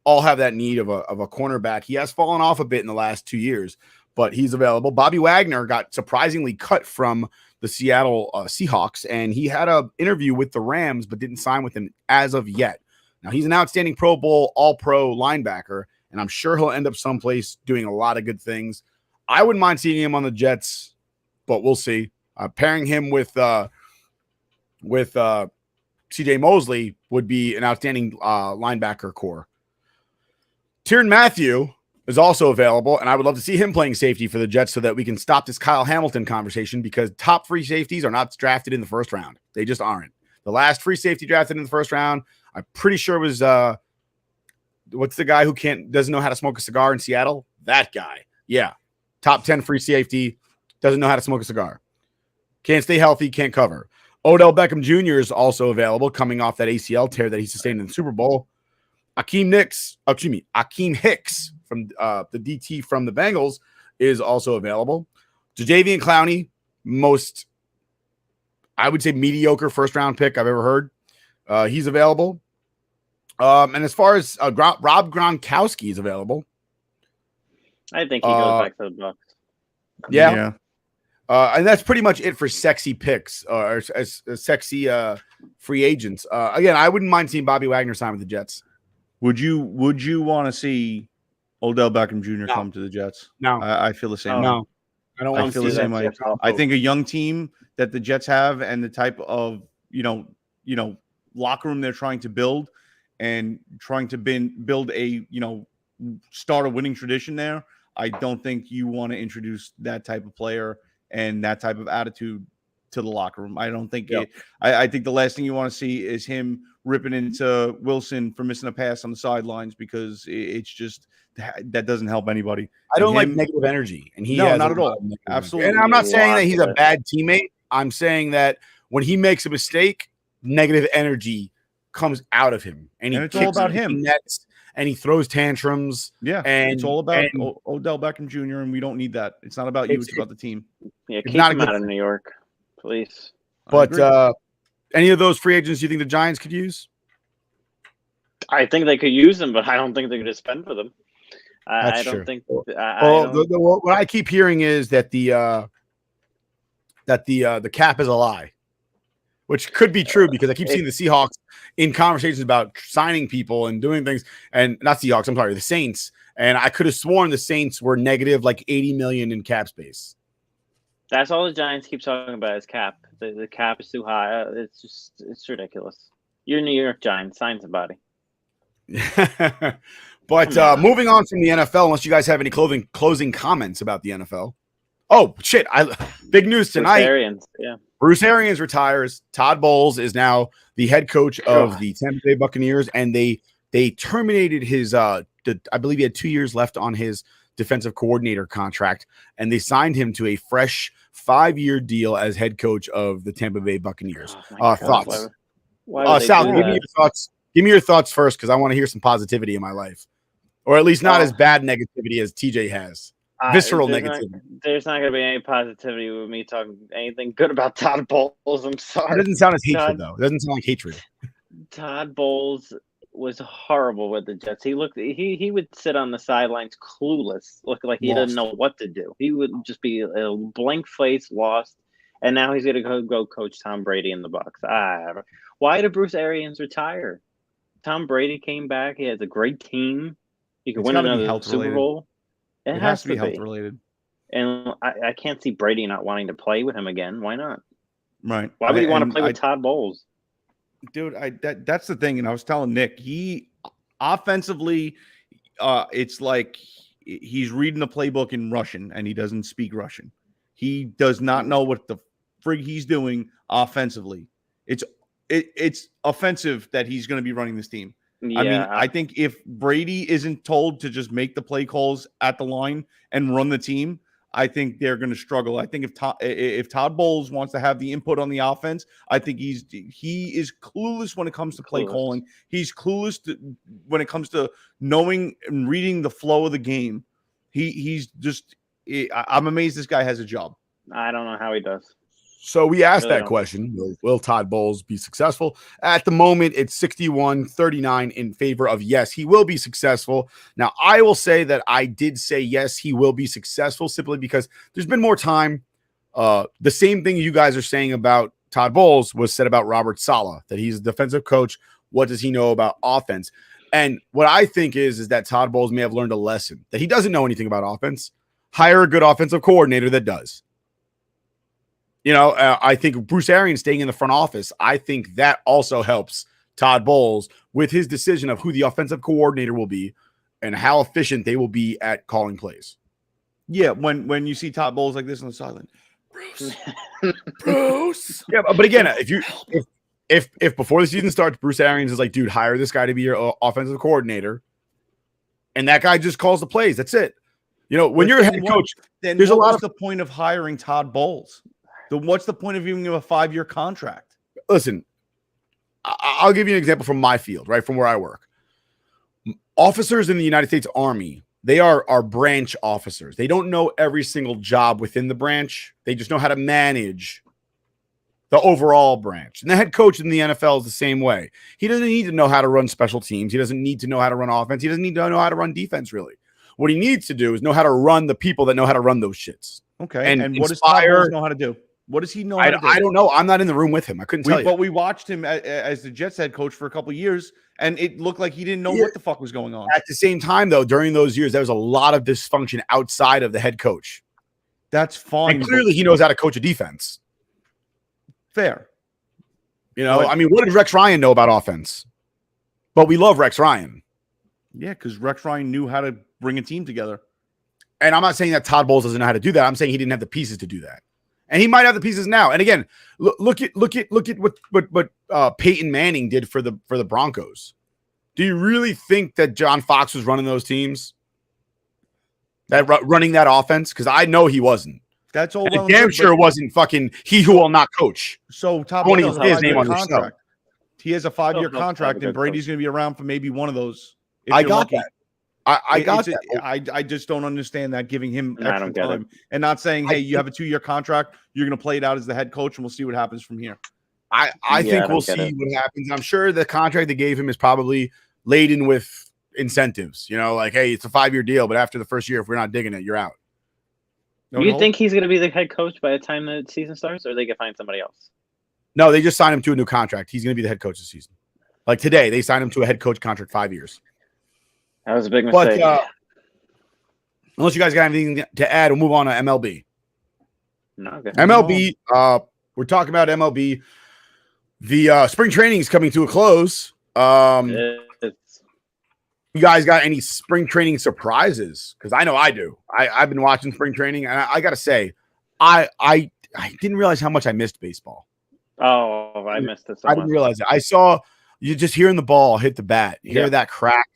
All have that need of a cornerback. He has fallen off a bit in the last 2 years, but he's available. Bobby Wagner got surprisingly cut from the Seattle Seahawks, and he had an interview with the Rams, but didn't sign with them as of yet. Now, he's an outstanding Pro Bowl, all-pro linebacker, and I'm sure he'll end up someplace doing a lot of good things. I wouldn't mind seeing him on the Jets, but we'll see. Pairing him with C.J. Mosley would be an outstanding linebacker core. Tyrann Mathieu is also available, and I would love to see him playing safety for the Jets so that we can stop this Kyle Hamilton conversation, because top free safeties are not drafted in the first round. They just aren't. The last free safety drafted in the first round, I'm pretty sure was what's the guy who doesn't know how to smoke a cigar in Seattle? That guy. Yeah. Top 10 free safety, doesn't know how to smoke a cigar. Can't stay healthy, can't cover. Odell Beckham Jr. is also available, coming off that ACL tear that he sustained in the Super Bowl. Akeem Hicks from the DT from the Bengals is also available. Jadeveon Clowney, most, I would say, mediocre first-round pick I've ever heard. He's available. And as far as Rob Gronkowski is available. I think he goes back to the Bucs. Yeah. And that's pretty much it for sexy picks or sexy free agents. Again, I wouldn't mind seeing Bobby Wagner sign with the Jets. Would you want to see Odell Beckham Jr. come to the Jets? No. I feel the same. No. I don't want to feel see the same that. way. I think a young team that the Jets have and the type of locker room they're trying to build and trying to build a start a winning tradition there. I don't think you want to introduce that type of player and that type of attitude to the locker room. I don't think I think the last thing you want to see is him ripping into Wilson for missing a pass on the sidelines, because it's just that doesn't help anybody. I don't like negative energy, and he not at all. Absolutely. And I'm not saying that he's a bad teammate. I'm saying that when he makes a mistake, negative energy comes out of him, and it's all about him. Nets, and he throws tantrums. Yeah, and it's all about Odell Beckham Jr. and we don't need that. It's not about you; it's about the team. Yeah, keep him out of New York, please. But any of those free agents you think the Giants could use? I think they could use them, but I don't think they're going to spend for them. I don't think. What I keep hearing is that the cap is a lie, which could be true, because I keep seeing the Seahawks in conversations about signing people and doing things, and not Seahawks. I'm sorry, the Saints. And I could have sworn the Saints were negative like $80 million in cap space. That's all the Giants keep talking about is cap. The cap is too high. It's ridiculous. You're New York Giants. Sign somebody. But moving on from the NFL, unless you guys have any closing comments about the NFL. Oh, shit. Big news tonight. Bruce Arians retires. Todd Bowles is now the head coach of the Tampa Bay Buccaneers, and they terminated his I believe he had 2 years left on his defensive coordinator contract, and they signed him to a fresh 5-year deal as head coach of the Tampa Bay Buccaneers. Thoughts? Sal, give me your thoughts. Give me your thoughts first, because I want to hear some positivity in my life, or at least not as bad negativity as TJ has. Visceral negativity. There's not going to be any positivity with me talking anything good about Todd Bowles. I'm sorry. It doesn't sound as hatred, though. It doesn't sound like hatred. Todd Bowles was horrible with the Jets. He would sit on the sidelines clueless, look like he doesn't know what to do. He would just be a blank face, lost. And now he's going to go coach Tom Brady in the Bucs. Why did Bruce Arians retire? Tom Brady came back. He has a great team. He could win another Super Bowl. It has to be health related. And I can't see Brady not wanting to play with him again. Why not? Right. Why would he want to play with Todd Bowles? Dude, that's the thing. And I was telling Nick, he offensively, it's like he's reading the playbook in Russian and he doesn't speak Russian. He does not know what the frig he's doing offensively. It's offensive that he's going to be running this team. Yeah. I mean, I think if Brady isn't told to just make the play calls at the line and run the team, I think they're going to struggle. I think if Todd Bowles wants to have the input on the offense, I think he is clueless when it comes to play calling. He's clueless when it comes to knowing and reading the flow of the game. He's just I'm amazed this guy has a job. I don't know how he does. So we asked that question, will Todd Bowles be successful? At the moment, it's 61-39 in favor of yes, he will be successful. Now, I will say that I did say yes, he will be successful simply because there's been more time. The same thing you guys are saying about Todd Bowles was said about Robert Saleh, that he's a defensive coach. What does he know about offense? And what I think is that Todd Bowles may have learned a lesson, that he doesn't know anything about offense. Hire a good offensive coordinator that does. I think Bruce Arians staying in the front office, I think that also helps Todd Bowles with his decision of who the offensive coordinator will be and how efficient they will be at calling plays. Yeah, when you see Todd Bowles like this on the sideline, Bruce. Yeah, but again, if before the season starts, Bruce Arians is like, dude, hire this guy to be your offensive coordinator, and that guy just calls the plays. That's it. When you're a head coach, then there's a lot of the point of hiring Todd Bowles. What's the point of giving him a 5-year contract? Listen, I'll give you an example from my field, right, from where I work. Officers in the United States Army, they are branch officers. They don't know every single job within the branch. They just know how to manage the overall branch. And the head coach in the NFL is the same way. He doesn't need to know how to run special teams. He doesn't need to know how to run offense. He doesn't need to know how to run defense, really. What he needs to do is know how to run the people that know how to run those shits. Okay, and what does Todd Bowles know how to do? What does he know how to do? I don't know. I'm not in the room with him. I couldn't tell you. But we watched him as the Jets head coach for a couple of years, and it looked like he didn't know what the fuck was going on. At the same time, though, during those years, there was a lot of dysfunction outside of the head coach. That's fine. And clearly, he knows how to coach a defense. Fair. What did Rex Ryan know about offense? But we love Rex Ryan. Yeah, because Rex Ryan knew how to bring a team together. And I'm not saying that Todd Bowles doesn't know how to do that. I'm saying he didn't have the pieces to do that. And he might have the pieces now. And again, look at what Peyton Manning did for the Broncos. Do you really think that John Fox was running those teams? Running that offense? Because I know he wasn't. That's all. And damn sure it wasn't fucking he who will not coach. So Todd Bowles has his name on contract. He has a 5-year contract, and Brady's going to be around for maybe one of those. I got that. I got that. I just don't understand that, giving him extra time and not saying, hey, you have a 2-year contract. You're going to play it out as the head coach, and we'll see what happens from here. I think we'll see what happens. I'm sure the contract they gave him is probably laden with incentives. Like, hey, it's a 5-year deal, but after the first year, if we're not digging it, you're out. You think he's going to be the head coach by the time the season starts, or they can find somebody else? No, they just signed him to a new contract. He's going to be the head coach this season. Like today, they signed him to a head coach contract 5 years. That was a big mistake. But unless you guys got anything to add, we'll move on to MLB. No, good. MLB, we're talking about MLB. The spring training is coming to a close. You guys got any spring training surprises? Because I know I do. I've been watching spring training, and I got to say, I didn't realize how much I missed baseball. Oh, I missed it so I didn't realize it. I saw you just hearing the ball hit the bat, hear that crack,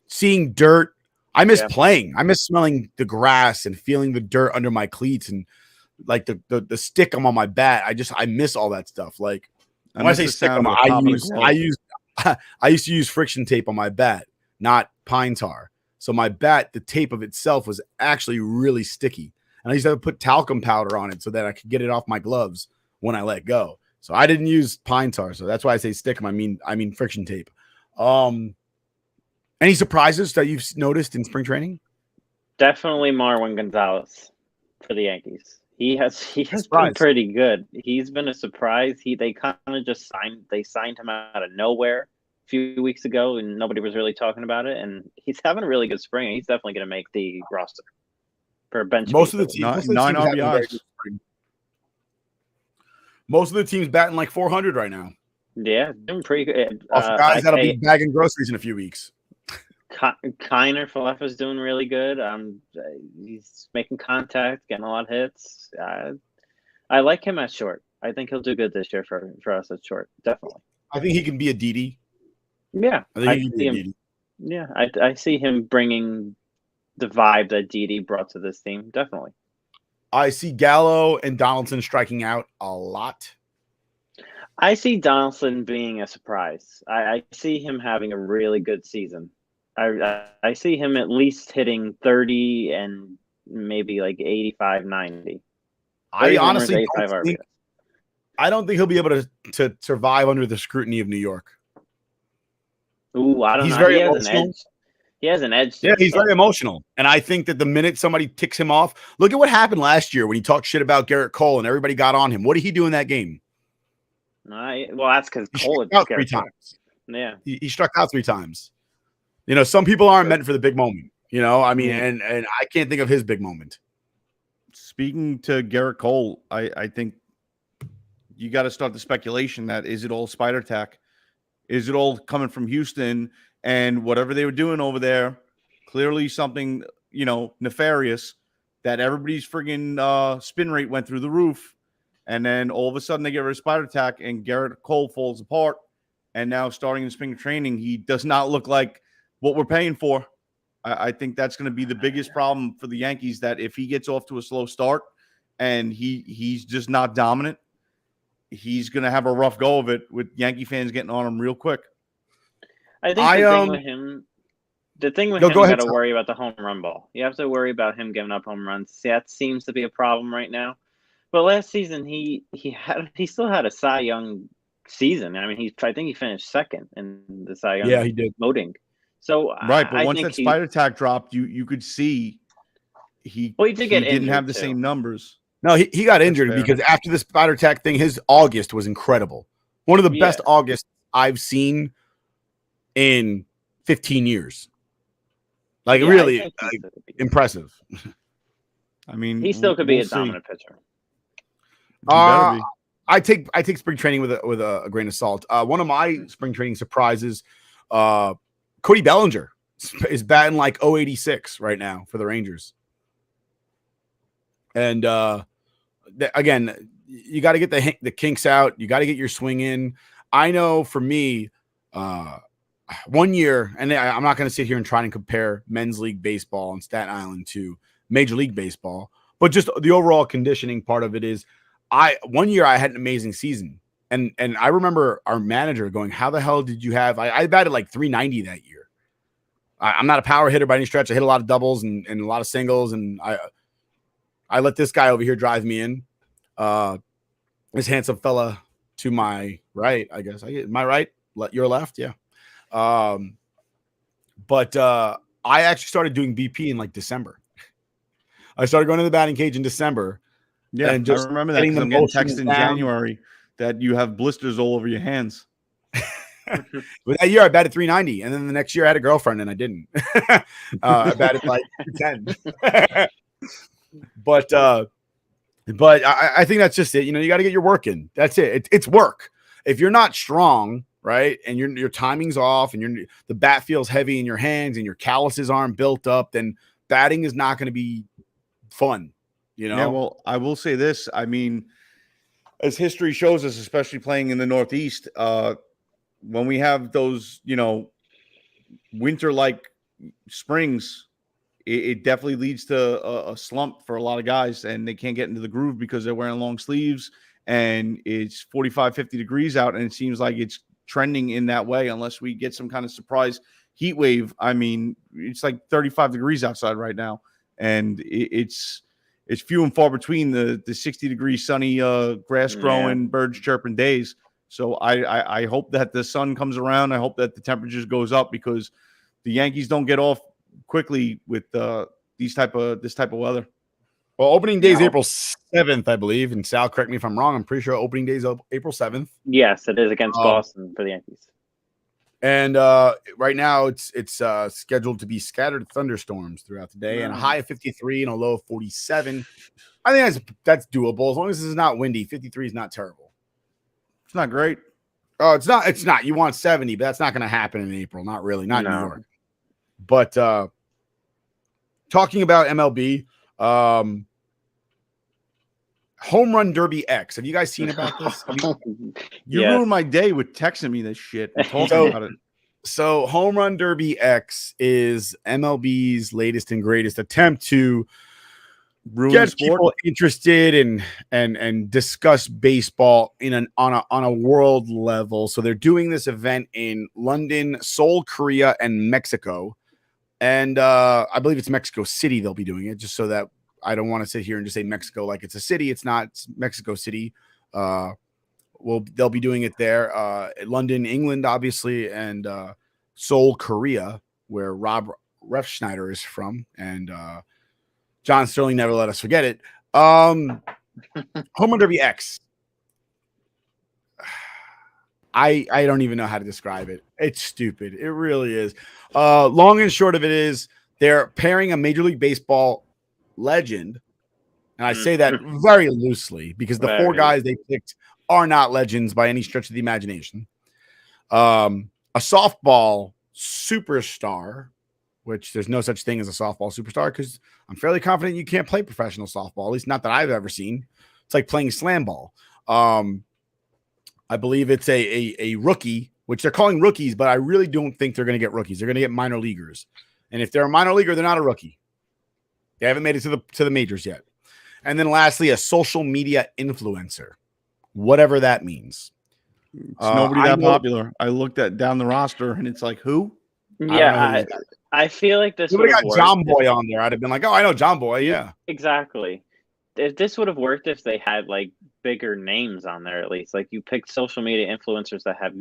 seeing dirt. I miss playing. I miss smelling the grass and feeling the dirt under my cleats and like the stick I'm on my bat. I miss all that stuff. Like when I say stick, I used to use friction tape on my bat, not pine tar. So my bat, the tape of itself was actually really sticky. And I used to have to put talcum powder on it so that I could get it off my gloves when I let go. So I didn't use pine tar. So that's why I say stick 'em. I mean friction tape. Any surprises that you've noticed in spring training? Definitely Marwin Gonzalez for the Yankees. He has been pretty good. He's been a surprise. They kind of just signed him out of nowhere a few weeks ago, and nobody was really talking about it. And he's having a really good spring. He's definitely going to make the roster for a bench. Most of the teams, 9 RBIs. Most of the teams batting like 400 right now. Yeah, doing pretty good. Guys that'll be bagging groceries in a few weeks. Kiner Falefa's doing really good. He's making contact, getting a lot of hits. I like him at short. I think he'll do good this year for us at short. Definitely. I think he can be a Didi. Yeah, I see him. Yeah, I see him bringing the vibe that Didi brought to this team. Definitely. I see Gallo and Donaldson striking out a lot. I see Donaldson being a surprise. I see him having a really good season. I see him at least hitting 30 and maybe like 85, 90. I honestly 85 don't RBIs. think, I don't think he'll be able to survive under the scrutiny of New York. Ooh, I don't He's know. very He has an emotional. edge. He has an edge. to Yeah, he's himself. very emotional. And I think that the minute somebody ticks him off, look at what happened last year when he talked shit about Garrett Cole and everybody got on him. What did he do in that game? Well, that's because He Cole struck out 3 Garrett Cole. times. Yeah. He struck out 3 times. You know, some people aren't meant for the big moment. You know, I mean, and I can't think of his big moment. Speaking to Garrett Cole, I think you got to start the speculation that is it all spider tack? Is it all coming from Houston and whatever they were doing over there? Clearly something, nefarious that everybody's friggin' spin rate went through the roof. And then all of a sudden they get rid of spider tack and Garrett Cole falls apart. And now starting in spring training, he does not look like what we're paying for. I think that's going to be the biggest problem for the Yankees, that if he gets off to a slow start and he's just not dominant, he's going to have a rough go of it with Yankee fans getting on him real quick. I think the thing with him, you got to worry about the home run ball. You have to worry about him giving up home runs. That seems to be a problem right now. But last season, he still had a Cy Young season. I mean, I think he finished second in the Cy Young he did. voting. So right, but I once think that spider tack dropped, you could see he didn't have the same numbers. No, he got injured because after the spider tack thing, his August was incredible. One of the best Augusts I've seen in 15 years. Like really impressive. I mean, he still could be a dominant pitcher. I take spring training with a grain of salt. One of my spring training surprises, Cody Bellinger is batting like 086 right now for the Rangers. And again, you got to get the kinks out. You got to get your swing in. I know for me, 1 year, and I'm not going to sit here and try and compare men's league baseball in Staten Island to Major League Baseball, but just the overall conditioning part of it is 1 year I had an amazing season. And I remember our manager going, how the hell did you have, I batted like 390 that year. I'm not a power hitter by any stretch. I hit a lot of doubles and a lot of singles. And I let this guy over here drive me in. This handsome fella to my right, I guess. My right, your left. Yeah. But I actually started doing BP in like December. I started going to the batting cage in December. Yeah, and just I remember that because I'm getting text in January that you have blisters all over your hands. But that year I batted 390, and then the next year I had a girlfriend and I didn't. I batted like 10. But I think that's just it. You got to get your work in. That's it. It's work. If you're not strong, right, and your timing's off, and the bat feels heavy in your hands, and your calluses aren't built up, then batting is not going to be fun. Yeah, well, I will say this. I mean, as history shows us, especially playing in the Northeast, when we have those, winter-like springs, it definitely leads to a slump for a lot of guys, and they can't get into the groove because they're wearing long sleeves, and it's 45, 50 degrees out, and it seems like it's trending in that way unless we get some kind of surprise heat wave. I mean, it's like 35 degrees outside right now, and it's few and far between the 60-degree sunny grass growing, birds chirping days. So I hope that the sun comes around. I hope that the temperatures goes up because the Yankees don't get off quickly with this type of weather. Well, opening day is April 7th, I believe. And Sal, correct me if I'm wrong. I'm pretty sure opening day is April 7th. Yes, it is against Boston for the Yankees. And right now it's scheduled to be scattered thunderstorms throughout the day and a high of 53 and a low of 47. I think that's doable as long as it's not windy. 53 is not terrible. It's not great. Oh, it's not. You want 70, but that's not going to happen in April. Not really. Not in New York. But talking about MLB, Home Run Derby X. Have you guys seen about this? You ruined my day with texting me this shit and talking about it. So Home Run Derby X is MLB's latest and greatest attempt to ruin get the sport. people interested and discuss baseball on a world level. So they're doing this event in London, Seoul, Korea, and Mexico. And I believe it's Mexico City they'll be doing it, just so that I don't want to sit here and just say Mexico like it's a city. It's not. It's Mexico City. They'll be doing it there. London, England, obviously, and Seoul, Korea, where Rob Refschneider is from, and John Sterling never let us forget it. Home Run Derby X. I don't even know how to describe it. It's stupid. It really is. Long and short of it is they're pairing a Major League Baseball legend, and I say that very loosely because the four guys they picked are not legends by any stretch of the imagination. A softball superstar, which there's no such thing as a softball superstar because I'm fairly confident you can't play professional softball, at least not that I've ever seen. It's like playing slam ball. I believe it's a rookie, which they're calling rookies, but I really don't think they're going to get rookies. They're going to get minor leaguers. And if they're a minor leaguer, they're not a rookie. They haven't made it to the majors yet. And then lastly, a social media influencer, whatever that means. It's nobody that popular. I looked down the roster and it's like, who? Yeah, I feel like this would would have have got worked. John Boy on there. I'd have been like, oh, I know John Boy. Yeah, Exactly. If this would have worked if they had like bigger names on there, at least. Like you picked social media influencers that have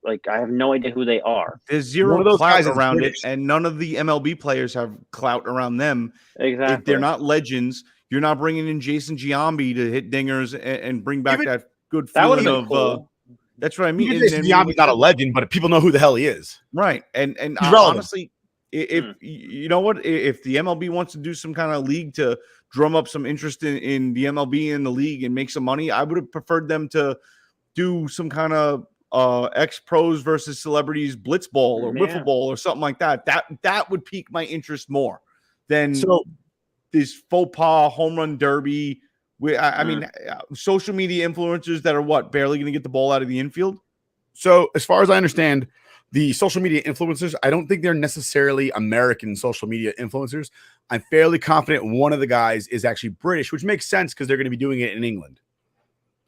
I have no idea who they are. There's zero One of those clout guys is around it, British. and none of the MLB players have clout around them. Exactly. If they're not legends, you're not bringing in Jason Giambi to hit dingers and bring back that good That feeling would've been of. cool. That's what I mean. Jason Giambi's not a legend, but people know who the hell he is. Right, and He's relevant. honestly, if you know what, if the MLB wants to do some kind of league to drum up some interest in the MLB and the league and make some money, I would have preferred them to do some kind of ex-pros versus celebrities blitzball or wiffle ball or something like that. That would pique my interest more than this faux pas home run derby. I mean, social media influencers that are barely going to get the ball out of the infield. So as far as I understand, the social media influencers, I don't think they're necessarily American social media influencers. I'm fairly confident one of the guys is actually British, which makes sense because they're going to be doing it in England.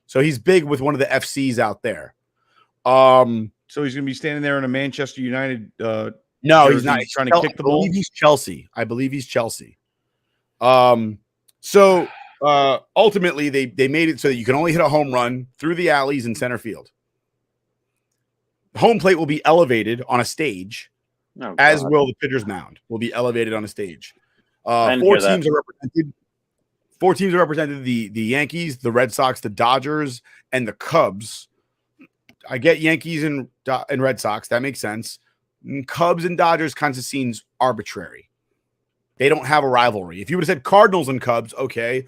So he's big with one of the FCs out there. So he's going to be standing there in a Manchester United. No, he's not. He's trying to kick the ball. I believe he's Chelsea. Ultimately, they made it so that you can only hit a home run through the alleys in center field. Home plate will be elevated on a stage, as will the pitcher's mound will be elevated on a stage. Four teams are represented: the Yankees, the Red Sox, the Dodgers, and the Cubs. I get Yankees and Red Sox. That makes sense. And Cubs and Dodgers kinds of seems arbitrary. They don't have a rivalry. If you would have said Cardinals and Cubs, okay.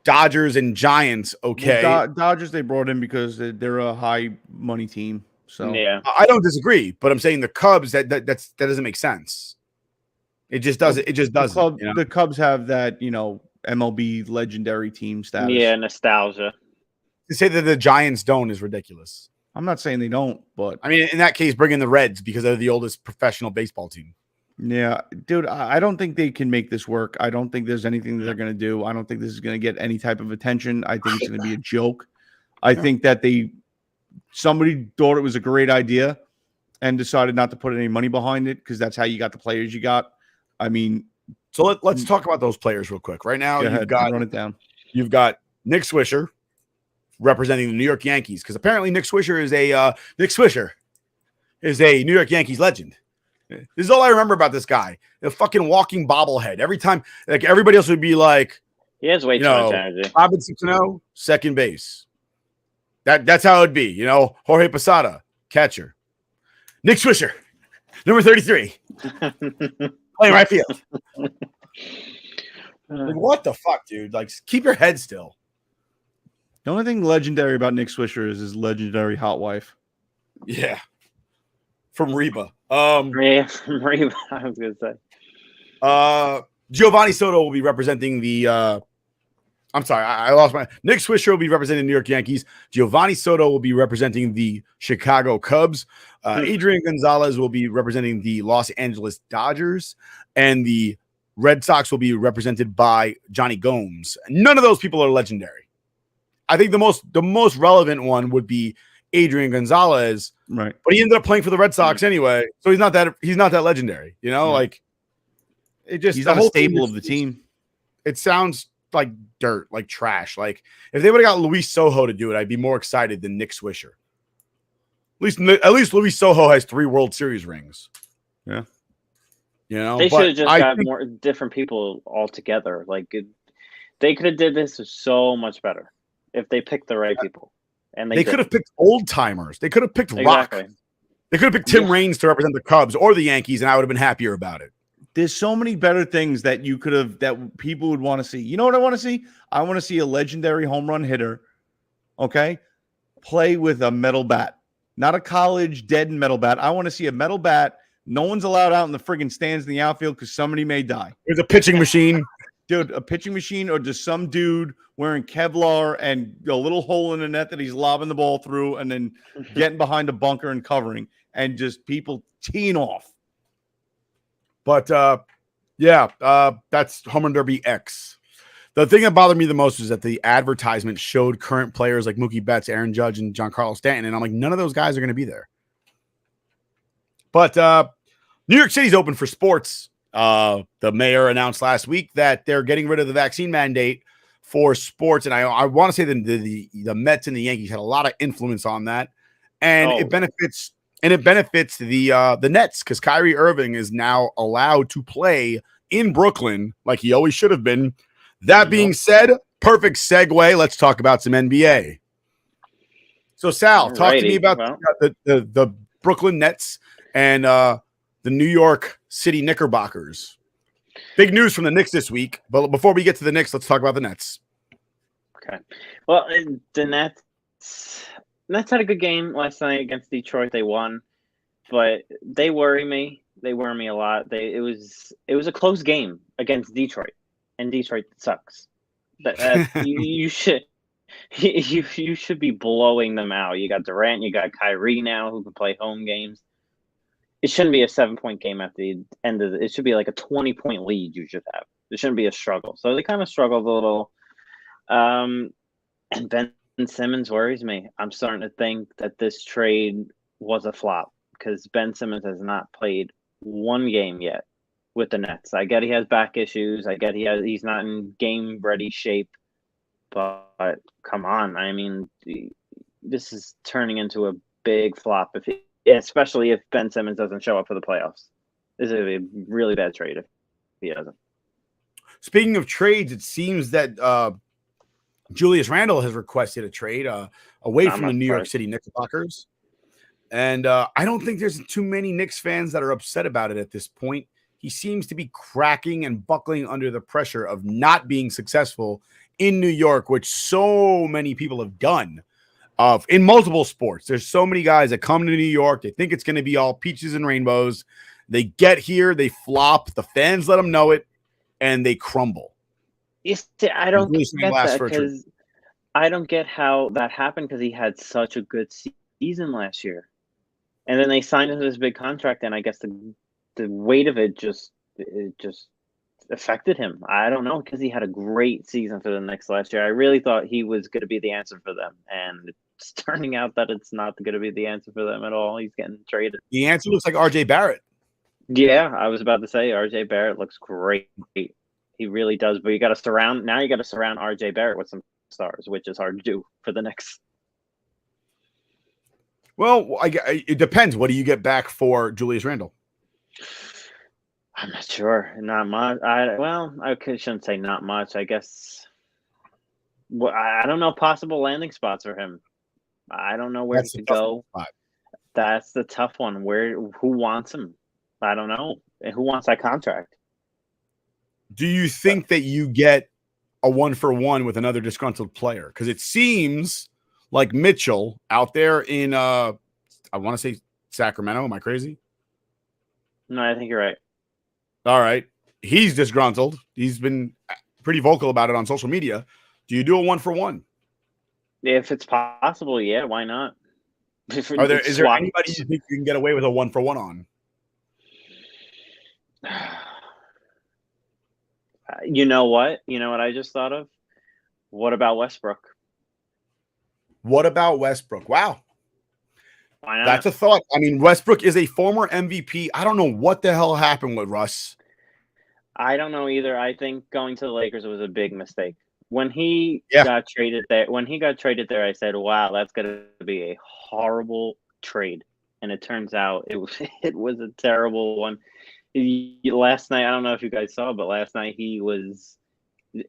Dodgers and Giants, okay. Well, Dodgers they brought in because they're a high money team. So yeah, I don't disagree, but I'm saying the Cubs that doesn't make sense. It just doesn't. It just doesn't. The Cubs have that MLB legendary team status. Yeah, nostalgia. To say that the Giants don't is ridiculous. I'm not saying they don't, but I mean, in that case, bring in the Reds because they're the oldest professional baseball team. Yeah, dude, I don't think they can make this work. I don't think there's anything that they're going to do. I don't think this is going to get any type of attention. I think it's going to be a joke. I think that somebody thought it was a great idea and decided not to put any money behind it because that's how you got the players you got. I mean, so let's talk about those players real quick. Right now, run it down. You've got Nick Swisher representing the New York Yankees because apparently Nick Swisher is a New York Yankees legend. This is all I remember about this guy. The fucking walking bobblehead. Every time, like everybody else would be like, he has way too much energy. Robinson Cano, second base. That's how it'd be. Jorge Posada, catcher. Nick Swisher, number 33, playing right field. Like, what the fuck, dude? Like, keep your head still. The only thing legendary about Nick Swisher is his legendary hot wife. Yeah. From Reba. Yeah, from Reba, I was going to say. Giovanni Soto will be representing the I'm sorry, I lost my Nick Swisher will be representing the New York Yankees. Giovanni Soto will be representing the Chicago Cubs. Adrian Gonzalez will be representing the Los Angeles Dodgers. And the Red Sox will be represented by Johnny Gomes. None of those people are legendary. I think the most relevant one would be Adrian Gonzalez, Right. but he ended up playing for the Red Sox anyway, so he's not that legendary. You know, like it just He's the not a whole staple thing of the team. It sounds like dirt, like trash. Like if they would have got Luis Soho to do it, I'd be more excited than Nick Swisher. At least Luis Soho has 3 World Series rings. Yeah. You know, They should have just got more different people altogether. Like they could have did this so much better if they picked the right people. And they could have picked old timers. They could have picked Rock. They could have picked Tim Raines to represent the Cubs or the Yankees, and I would have been happier about it. There's so many better things that you could have that people would want to see. You know what I want to see? I want to see a legendary home run hitter, okay, play with a metal bat, not a college dead metal bat. I want to see a metal bat. No one's allowed out in the friggin' stands in the outfield because somebody may die. There's a pitching machine. Dude, a pitching machine or just some dude wearing Kevlar and a little hole in the net that he's lobbing the ball through and then getting behind a bunker and covering and just people teeing off. But, that's Home Run Derby X. The thing that bothered me the most is that the advertisement showed current players like Mookie Betts, Aaron Judge, and Giancarlo Stanton, and I'm like, none of those guys are going to be there. But New York City's open for sports. The mayor announced last week that they're getting rid of the vaccine mandate for sports, and I want to say that the Mets and the Yankees had a lot of influence on that, and it benefits the Nets because Kyrie Irving is now allowed to play in Brooklyn like he always should have been. That being said, perfect segue. Let's talk about some NBA. So Sal, talk to me about the Brooklyn Nets and the New York City Knickerbockers. Big news from the Knicks this week. But before we get to the Knicks, let's talk about the Nets. Okay. Well, the Nets had a good game last night against Detroit. They won, but they worry me. They worry me a lot. It was a close game against Detroit, and Detroit sucks. You should be blowing them out. You got Durant, you got Kyrie now who can play home games. It shouldn't be a 7-point game at the end of it. Should be like a 20-point lead you should have. It shouldn't be a struggle. So they kind of struggled a little. And Ben Simmons worries me. I'm starting to think that this trade was a flop because Ben Simmons has not played one game yet with the Nets. I get he has back issues. I get he's not in game-ready shape. But come on. I mean, this is turning into a big flop especially if Ben Simmons doesn't show up for the playoffs. This is a really bad trade if he doesn't. Speaking of trades, it seems that Julius Randle has requested a trade away from the New York City Knickerbockers. And I don't think there's too many Knicks fans that are upset about it at this point. He seems to be cracking and buckling under the pressure of not being successful in New York, which so many people have done. In multiple sports, there's so many guys that come to New York. They think it's going to be all peaches and rainbows. They get here, they flop. The fans let them know it, and they crumble. I don't get that because I don't get how that happened because he had such a good season last year, and then they signed him to this big contract, and I guess the weight of it just affected him. I don't know because he had a great season for the Knicks last year. I really thought he was going to be the answer for them, and it's turning out that it's not going to be the answer for them at all. He's getting traded. The answer looks like RJ Barrett. Yeah, I was about to say RJ Barrett looks great. He really does, but you got to surround RJ Barrett with some stars, which is hard to do for the Knicks. Well, it depends. What do you get back for Julius Randle? I'm not sure. Not much. I shouldn't say not much. I guess. Well, I don't know possible landing spots for him. I don't know where to go. That's the tough one. Who wants him? I don't know. And who wants that contract? Do you think that you get a 1-for-1 with another disgruntled player? Because it seems like Mitchell out there in, I want to say Sacramento. Am I crazy? No, I think you're right. All right. He's disgruntled. He's been pretty vocal about it on social media. Do you do a 1-for-1? If it's possible, yeah, why not? Is there anybody you think you can get away with a 1-for-1 on? You know what? You know what I just thought of? What about Westbrook? What about Westbrook? Wow. Why not? That's a thought. I mean, Westbrook is a former MVP. I don't know what the hell happened with Russ. I don't know either. I think going to the Lakers was a big mistake. When he Yeah. got traded there, I said, "Wow, that's going to be a horrible trade." And it turns out it was a terrible one. Last night, I don't know if you guys saw, but last night he was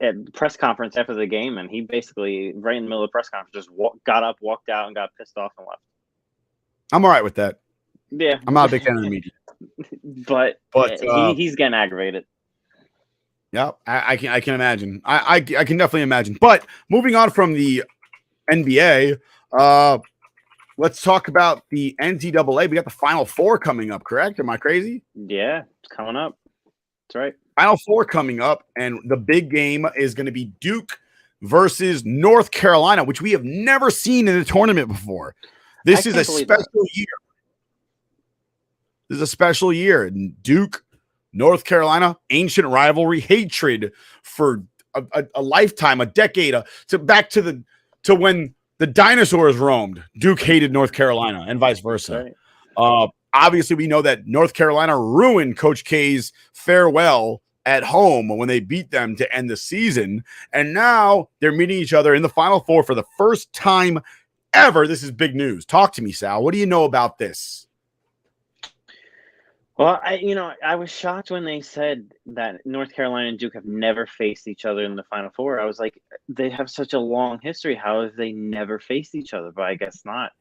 at the press conference after the game, and he basically, right in the middle of the press conference, just got up, walked out, and got pissed off and left. I'm all right with that. Yeah, I'm not a big fan of the media. but he's getting aggravated. Yeah, I can imagine. I can definitely imagine. But moving on from the NBA, let's talk about the NCAA. We got the Final Four coming up, correct? Am I crazy? Yeah, it's coming up. That's right. Final Four coming up, and the big game is going to be Duke versus North Carolina, which we have never seen in a tournament before. This is a special year. This is a special year. Duke, North Carolina, ancient rivalry, hatred for a lifetime, a decade, to when the dinosaurs roamed. Duke hated North Carolina and vice versa. Right. Obviously, we know that North Carolina ruined Coach K's farewell at home when they beat them to end the season. And now they're meeting each other in the Final Four for the first time ever. This is big news. Talk to me, Sal. What do you know about this? Well, I was shocked when they said that North Carolina and Duke have never faced each other in the Final Four. I was like, they have such a long history. How have they never faced each other? But I guess not.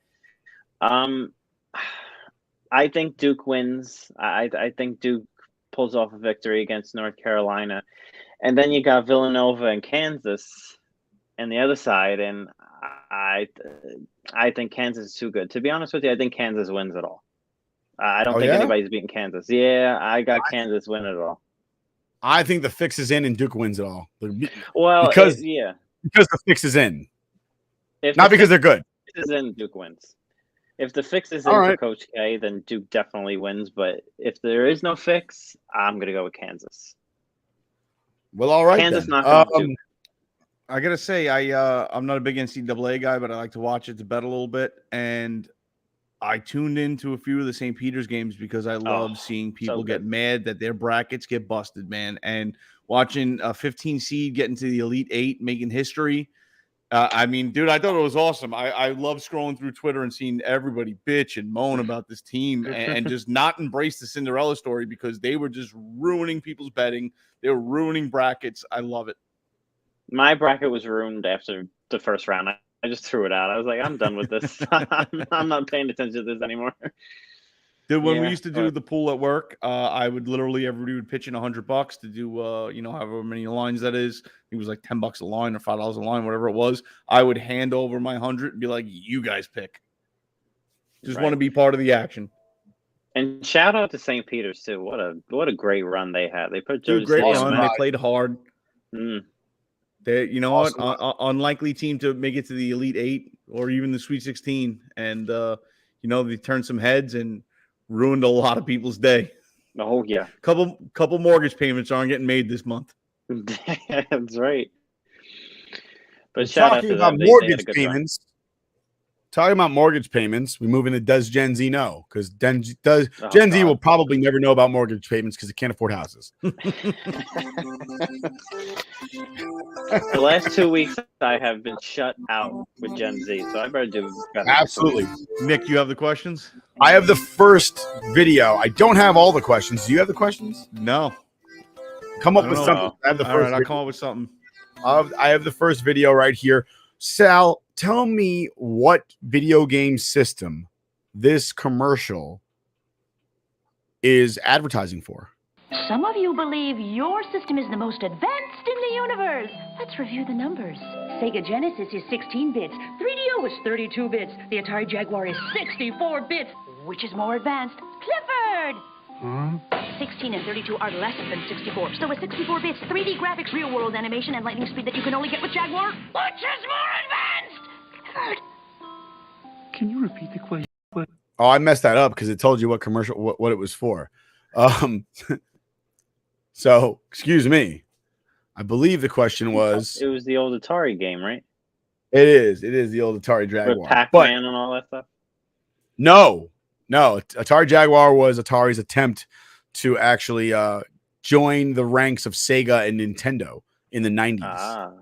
I think Duke wins. I think Duke pulls off a victory against North Carolina. And then you got Villanova and Kansas and the other side. And I think Kansas is too good. To be honest with you, I think Kansas wins it all. I don't think anybody's beating Kansas. Yeah, I got Kansas win it all. I think the fix is in and Duke wins it all. Well, because the fix is in. Not because they're good. If the fix is in, Duke wins. If the fix is in for Coach K, then Duke definitely wins. But if there is no fix, I'm going to go with Kansas. Well, all right. Kansas not going Duke. I got to say, I'm not a big NCAA guy, but I like to watch it to bet a little bit. And I tuned into a few of the St. Peter's games because I love seeing people get mad that their brackets get busted, man. And watching a 15 seed get into the Elite Eight, making history. I mean, dude, I thought it was awesome. I love scrolling through Twitter and seeing everybody bitch and moan about this team and just not embrace the Cinderella story because they were just ruining people's betting. They were ruining brackets. I love it. My bracket was ruined after the first round. I just threw it out. I was like, I'm done with this. I'm not paying attention to this anymore. Dude, when we used to do the pool at work, I would literally, everybody would pitch in $100 to do, however many lines that is. It was like $10 a line or $5 a line, whatever it was. I would hand over my 100 and be like, you guys pick. Just want to be part of the action. And shout out to St. Peter's too. What a great run they had. They put Jody great State run. They played hard. Mm. They, what? Unlikely team to make it to the Elite Eight or even the Sweet 16. And, they turned some heads and ruined a lot of people's day. Oh, yeah. Couple mortgage payments aren't getting made this month. That's right. But shout out to them. Mortgage payments. Talking about mortgage payments, we move into Does Gen Z Know? Because Gen Z will probably never know about mortgage payments because they can't afford houses. The last 2 weeks, I have been shut out with Gen Z, so I better do better. Absolutely. Nick, you have the questions? I have the first video. I don't have all the questions. Do you have the questions? No. Come up with something. I have the first. All right, I'll come up with something. I have the first video right here. Sal, tell me what video game system this commercial is advertising for. Some of you believe your system is the most advanced in the universe. Let's review the numbers. Sega Genesis is 16 bits. 3DO is 32 bits. The Atari Jaguar is 64 bits. Which is more advanced? Clifford! 16 and 32 are less than 64. So with 64 bits, 3D graphics, real-world animation, and lightning speed that you can only get with Jaguar, which is more advanced? Clifford! Can you repeat the question? Oh, I messed that up because it told you what commercial, what it was for. So, excuse me. I believe the question was. It was the old Atari game, right? It is. It is the old Atari Jaguar. With Pac-Man and all that stuff. No. Atari Jaguar was Atari's attempt to actually join the ranks of Sega and Nintendo in the 90s.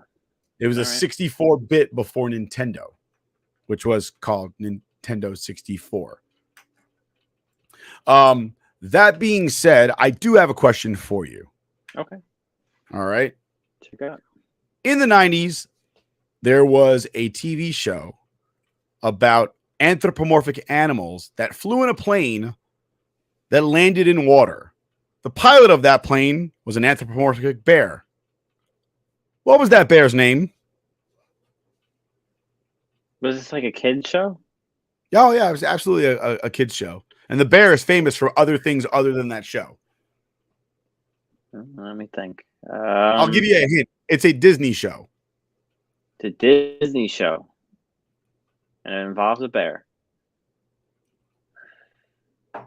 It was a 64-bit before Nintendo, which was called Nintendo 64. That being said, I do have a question for you. Okay. All right. Check it out. In the 90s, there was a TV show about anthropomorphic animals that flew in a plane that landed in water. The pilot of that plane was an anthropomorphic bear. What was that bear's name? Was this like a kid's show? Oh, yeah, it was absolutely a kid's show. And the bear is famous for other things other than that show. Let me think. I'll give you a hint. It's a Disney show. The Disney show. And it involves a bear. I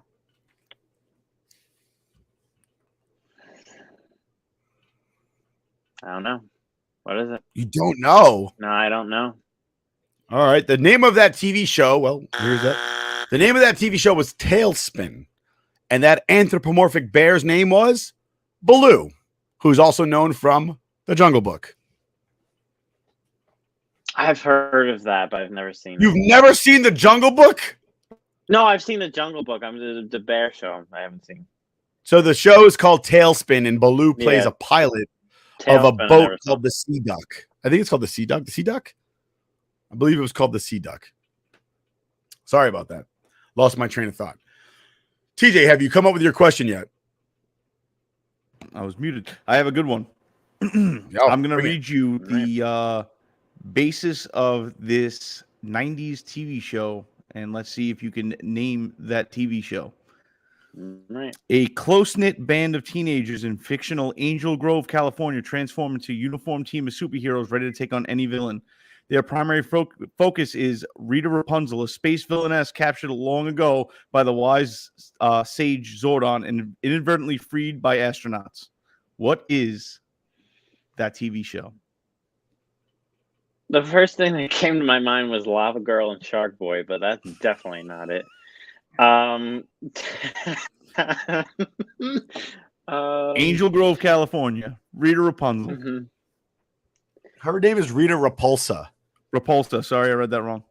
don't know. What is it? You don't know? No, I don't know. All right. The name of that TV show, well, here's that. The name of that TV show was Tailspin. And that anthropomorphic bear's name was Baloo, who's also known from The Jungle Book. I've heard of that, but I've never seen it. You've never seen The Jungle Book? No, I've seen The Jungle Book. I'm the bear show. I haven't seen. So the show is called Tailspin, and Baloo plays a pilot of a boat called the Sea Duck. I think it's called the Sea Duck. The Sea Duck? I believe it was called the Sea Duck. Sorry about that. Lost my train of thought. TJ, have you come up with your question yet? I was muted. I have a good one. I'm going to read you the basis of this 90s TV show, and let's see if you can name that TV show. Right. A close-knit band of teenagers in fictional Angel Grove, California, transform into a uniformed team of superheroes ready to take on any villain. Their primary focus is Rita Rapunzel, a space villainess captured long ago by the wise sage Zordon and inadvertently freed by astronauts. What is that TV show? The first thing that came to my mind was Lava Girl and Shark Boy, but that's definitely not it. Angel Grove, California. Rita Rapunzel. Mm-hmm. Her name is Rita Repulsa. Repulsa. Sorry, I read that wrong.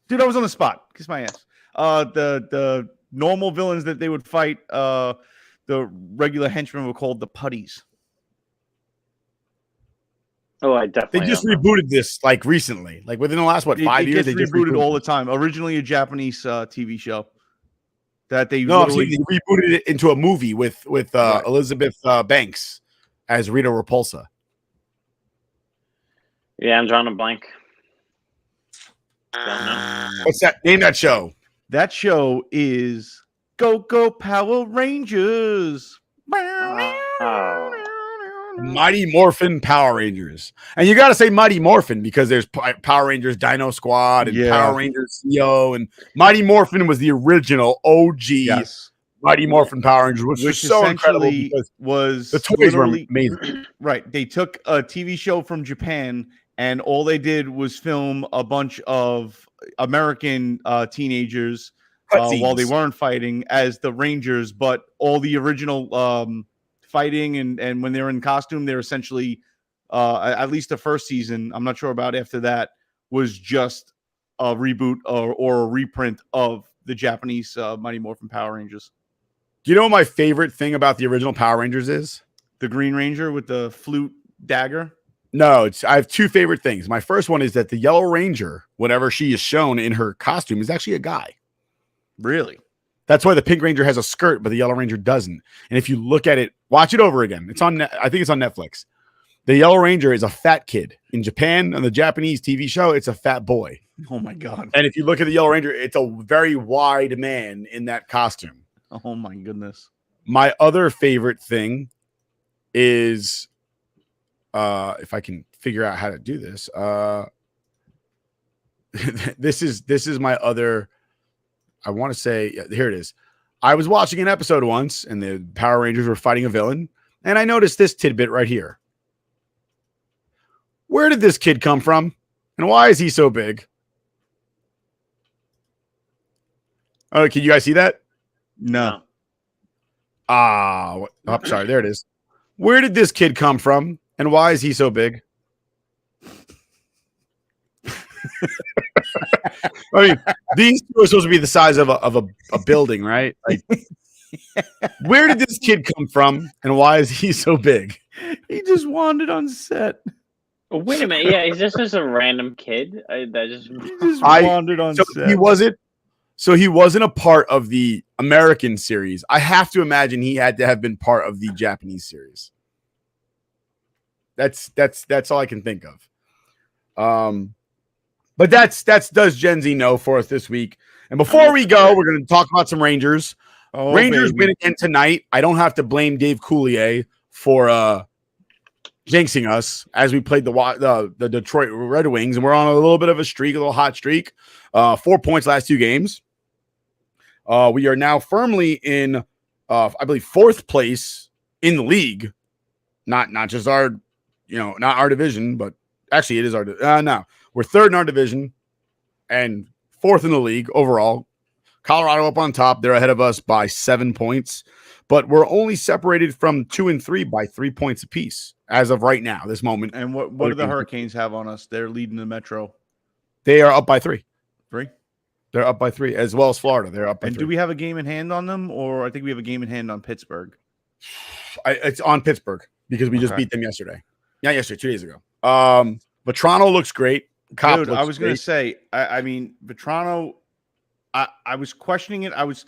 Dude, I was on the spot. Kiss my ass. The normal villains that they would fight, the regular henchmen were called the Putties. Oh, I definitely. They just rebooted this like recently, like within the last 5 years. They just rebooted all the time. Originally a Japanese TV show that they they rebooted it into a movie with right. Elizabeth Banks as Rita Repulsa. Yeah, I'm drawing a blank. Don't know. What's that? Name that show. That show is Go Power Rangers. Mighty Morphin Power Rangers. And you got to say Mighty Morphin because there's Power Rangers Dino Squad and Power Rangers CO, and Mighty Morphin was the original OG Mighty Morphin Power Rangers, which was so incredible because was the toys were amazing. Right. They took a TV show from Japan and all they did was film a bunch of American teenagers while they weren't fighting as the Rangers, but all the original fighting and when they're in costume, they're essentially at least the first season, I'm not sure about after that, was just a reboot or a reprint of the Japanese Mighty Morphin Power Rangers. Do you know what my favorite thing about the original Power Rangers is? The Green Ranger with the flute dagger? No, I have two favorite things. My first one is that the Yellow Ranger, whenever she is shown in her costume, is actually a guy. Really? That's why the Pink Ranger has a skirt, but the Yellow Ranger doesn't. And if you look at it, watch it over again. It's on. I think it's on Netflix. The Yellow Ranger is a fat kid. In Japan, on the Japanese TV show, it's a fat boy. Oh, my God. And if you look at the Yellow Ranger, it's a very wide man in that costume. Oh, my goodness. My other favorite thing is, if I can figure out how to do this, this is my other, I want to say, here it is. I was watching an episode once, and the Power Rangers were fighting a villain, and I noticed this tidbit right here. Where did this kid come from? And why is he so big? Oh, can you guys see that? No. Oh, sorry. There it is. Where did this kid come from? And why is he so big? I mean, these two are supposed to be the size of a building, right? Like, where did this kid come from? And why is he so big? He just wandered on set. Oh, wait a minute. Yeah, he's just a random kid. Wandered on set. He wasn't a part of the American series. I have to imagine he had to have been part of the Japanese series. That's all I can think of. But that's does Gen Z know for us this week. And before we go, we're going to talk about some Rangers. Rangers win again tonight. I don't have to blame Dave Coulier for jinxing us as we played the Detroit Red Wings, and we're on a little bit of a streak, a little hot streak. 4 points last 2 games. We are now firmly in, I believe, 4th place in the league. Not just our, not our division, but actually it is our. No, we're 3rd in our division and 4th in the league overall. Colorado up on top. They're ahead of us by 7 points, but we're only separated from 2 and 3 by 3 points apiece as of right now, this moment. And what do the Hurricanes have on us? They're leading the Metro. They are up by 3. 3? They're up by 3, as well as Florida. They're up by 3. And do we have a game in hand on them, or I think we have a game in hand on Pittsburgh? It's on Pittsburgh because we just beat them yesterday. Yeah, yesterday, 2 days ago. Vetrano looks great. Dude, I was going to say, I mean, Vetrano, I was questioning it. I was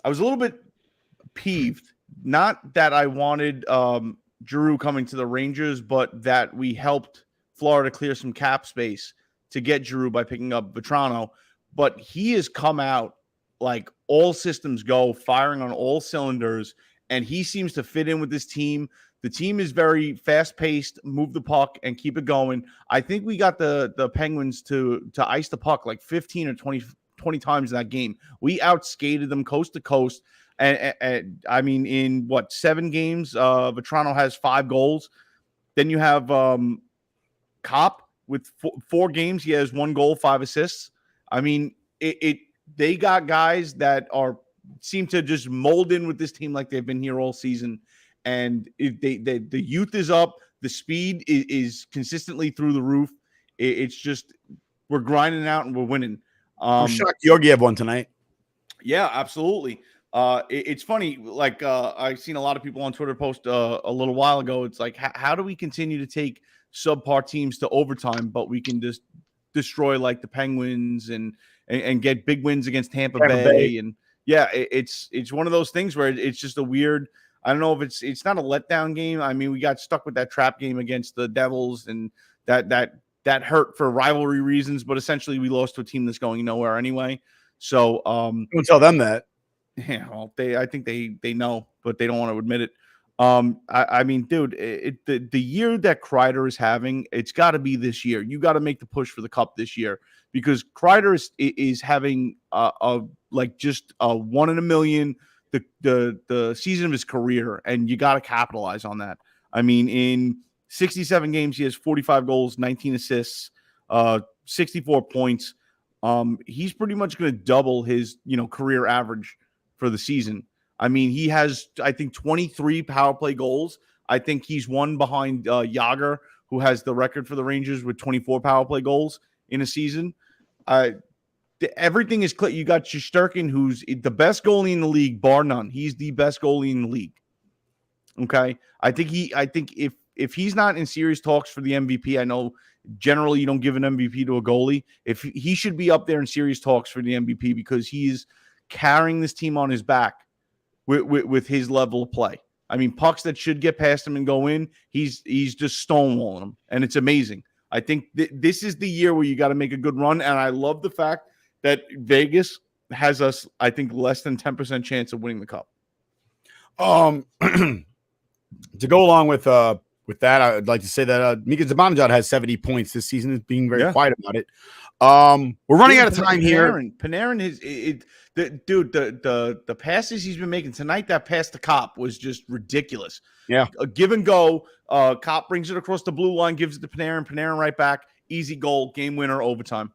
a little bit peeved. Not that I wanted Giroux coming to the Rangers, but that we helped Florida clear some cap space to get Giroux by picking up Vetrano. But he has come out like all systems go, firing on all cylinders, and he seems to fit in with this team. The team is very fast-paced, move the puck, and keep it going. I think we got the Penguins to ice the puck like 15 or 20 times in that game. We outskated them coast to coast. And I mean, in 7 games, Vetrano has 5 goals. Then you have Kopp with 4 games. He has 1 goal, 5 assists. I mean, they got guys that seem to just mold in with this team like they've been here all season. And the youth is up. The speed is consistently through the roof. It's just we're grinding out and we're winning. I'm shocked Georgiev won tonight. Yeah, absolutely. It's funny. Like I've seen a lot of people on Twitter post a little while ago. It's like, how do we continue to take subpar teams to overtime, but we can just destroy like the Penguins and get big wins against Tampa Bay? And yeah, it's one of those things where it's just a weird. I don't know if it's not a letdown game. I mean, we got stuck with that trap game against the Devils, and that hurt for rivalry reasons. But essentially, we lost to a team that's going nowhere anyway. So don't tell them that. Yeah, well, I think they know, but they don't want to admit it. I mean, dude, the year that Kreider is having, it's got to be this year. You got to make the push for the cup this year because Kreider is having just a 1 in a million. The season of his career, and you got to capitalize on that. I mean, in 67 games, he has 45 goals, 19 assists, 64 points. He's pretty much going to double his career average for the season. I mean, he has, I think, 23 power play goals. I think he's one behind Yager, who has the record for the Rangers with 24 power play goals in a season. Everything is clear. You got Shesterkin, who's the best goalie in the league, bar none. He's the best goalie in the league. Okay, I think if he's not in serious talks for the MVP, I know generally you don't give an MVP to a goalie. If he should be up there in serious talks for the MVP because he's carrying this team on his back with his level of play. I mean, pucks that should get past him and go in, he's just stonewalling them, and it's amazing. I think this is the year where you got to make a good run, and I love the fact that Vegas has us, I think, less than 10% chance of winning the cup. To go along with with that, I'd like to say that Mika Zibanejad has 70 points this season. Is being very quiet about it. We're running out of time here. Panarin is the passes he's been making tonight. That pass to Cop was just ridiculous. Yeah, a give and go. Cop brings it across the blue line, gives it to Panarin. Panarin right back. Easy goal, game winner, overtime.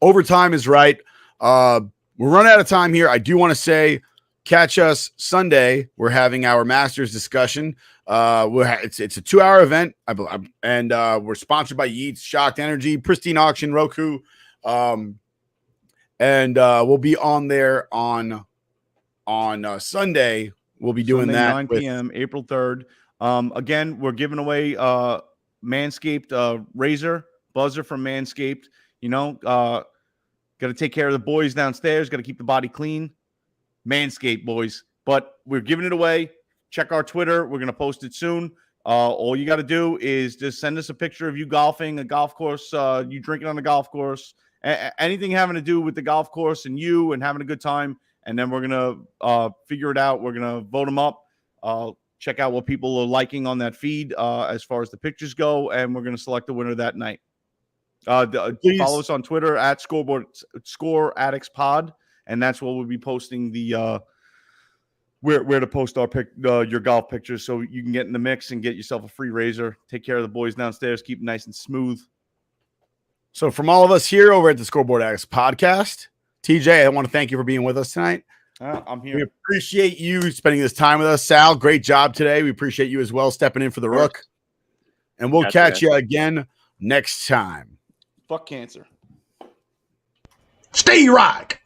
Overtime is right. We're running out of time here. I do want to say, catch us Sunday. We're having our Masters discussion. It's a 2-hour event, and we're sponsored by Yeats, Shocked Energy, Pristine Auction, Roku, and we'll be on there on Sunday. We'll be doing Sunday, that 9 p.m. April 3rd. Again, we're giving away Manscaped razor buzzer from Manscaped. Got to take care of the boys downstairs. Got to keep the body clean. Manscaped, boys. But we're giving it away. Check our Twitter. We're going to post it soon. All you got to do is just send us a picture of you golfing, a golf course, you drinking on a golf course, anything having to do with the golf course and you and having a good time. And then we're going to figure it out. We're going to vote them up. Check out what people are liking on that feed as far as the pictures go. And we're going to select the winner that night. Follow us on Twitter at Scoreboard Score Addicts Pod. And that's where we'll be posting the where to post our your golf pictures so you can get in the mix and get yourself a free razor. Take care of the boys downstairs. Keep it nice and smooth. So from all of us here over at the Scoreboard Addicts podcast, TJ, I want to thank you for being with us tonight. I'm here. We appreciate you spending this time with us. Sal, great job today. We appreciate you as well stepping in for the Rook. And we'll catch you again next time. Fuck cancer. Stay rock.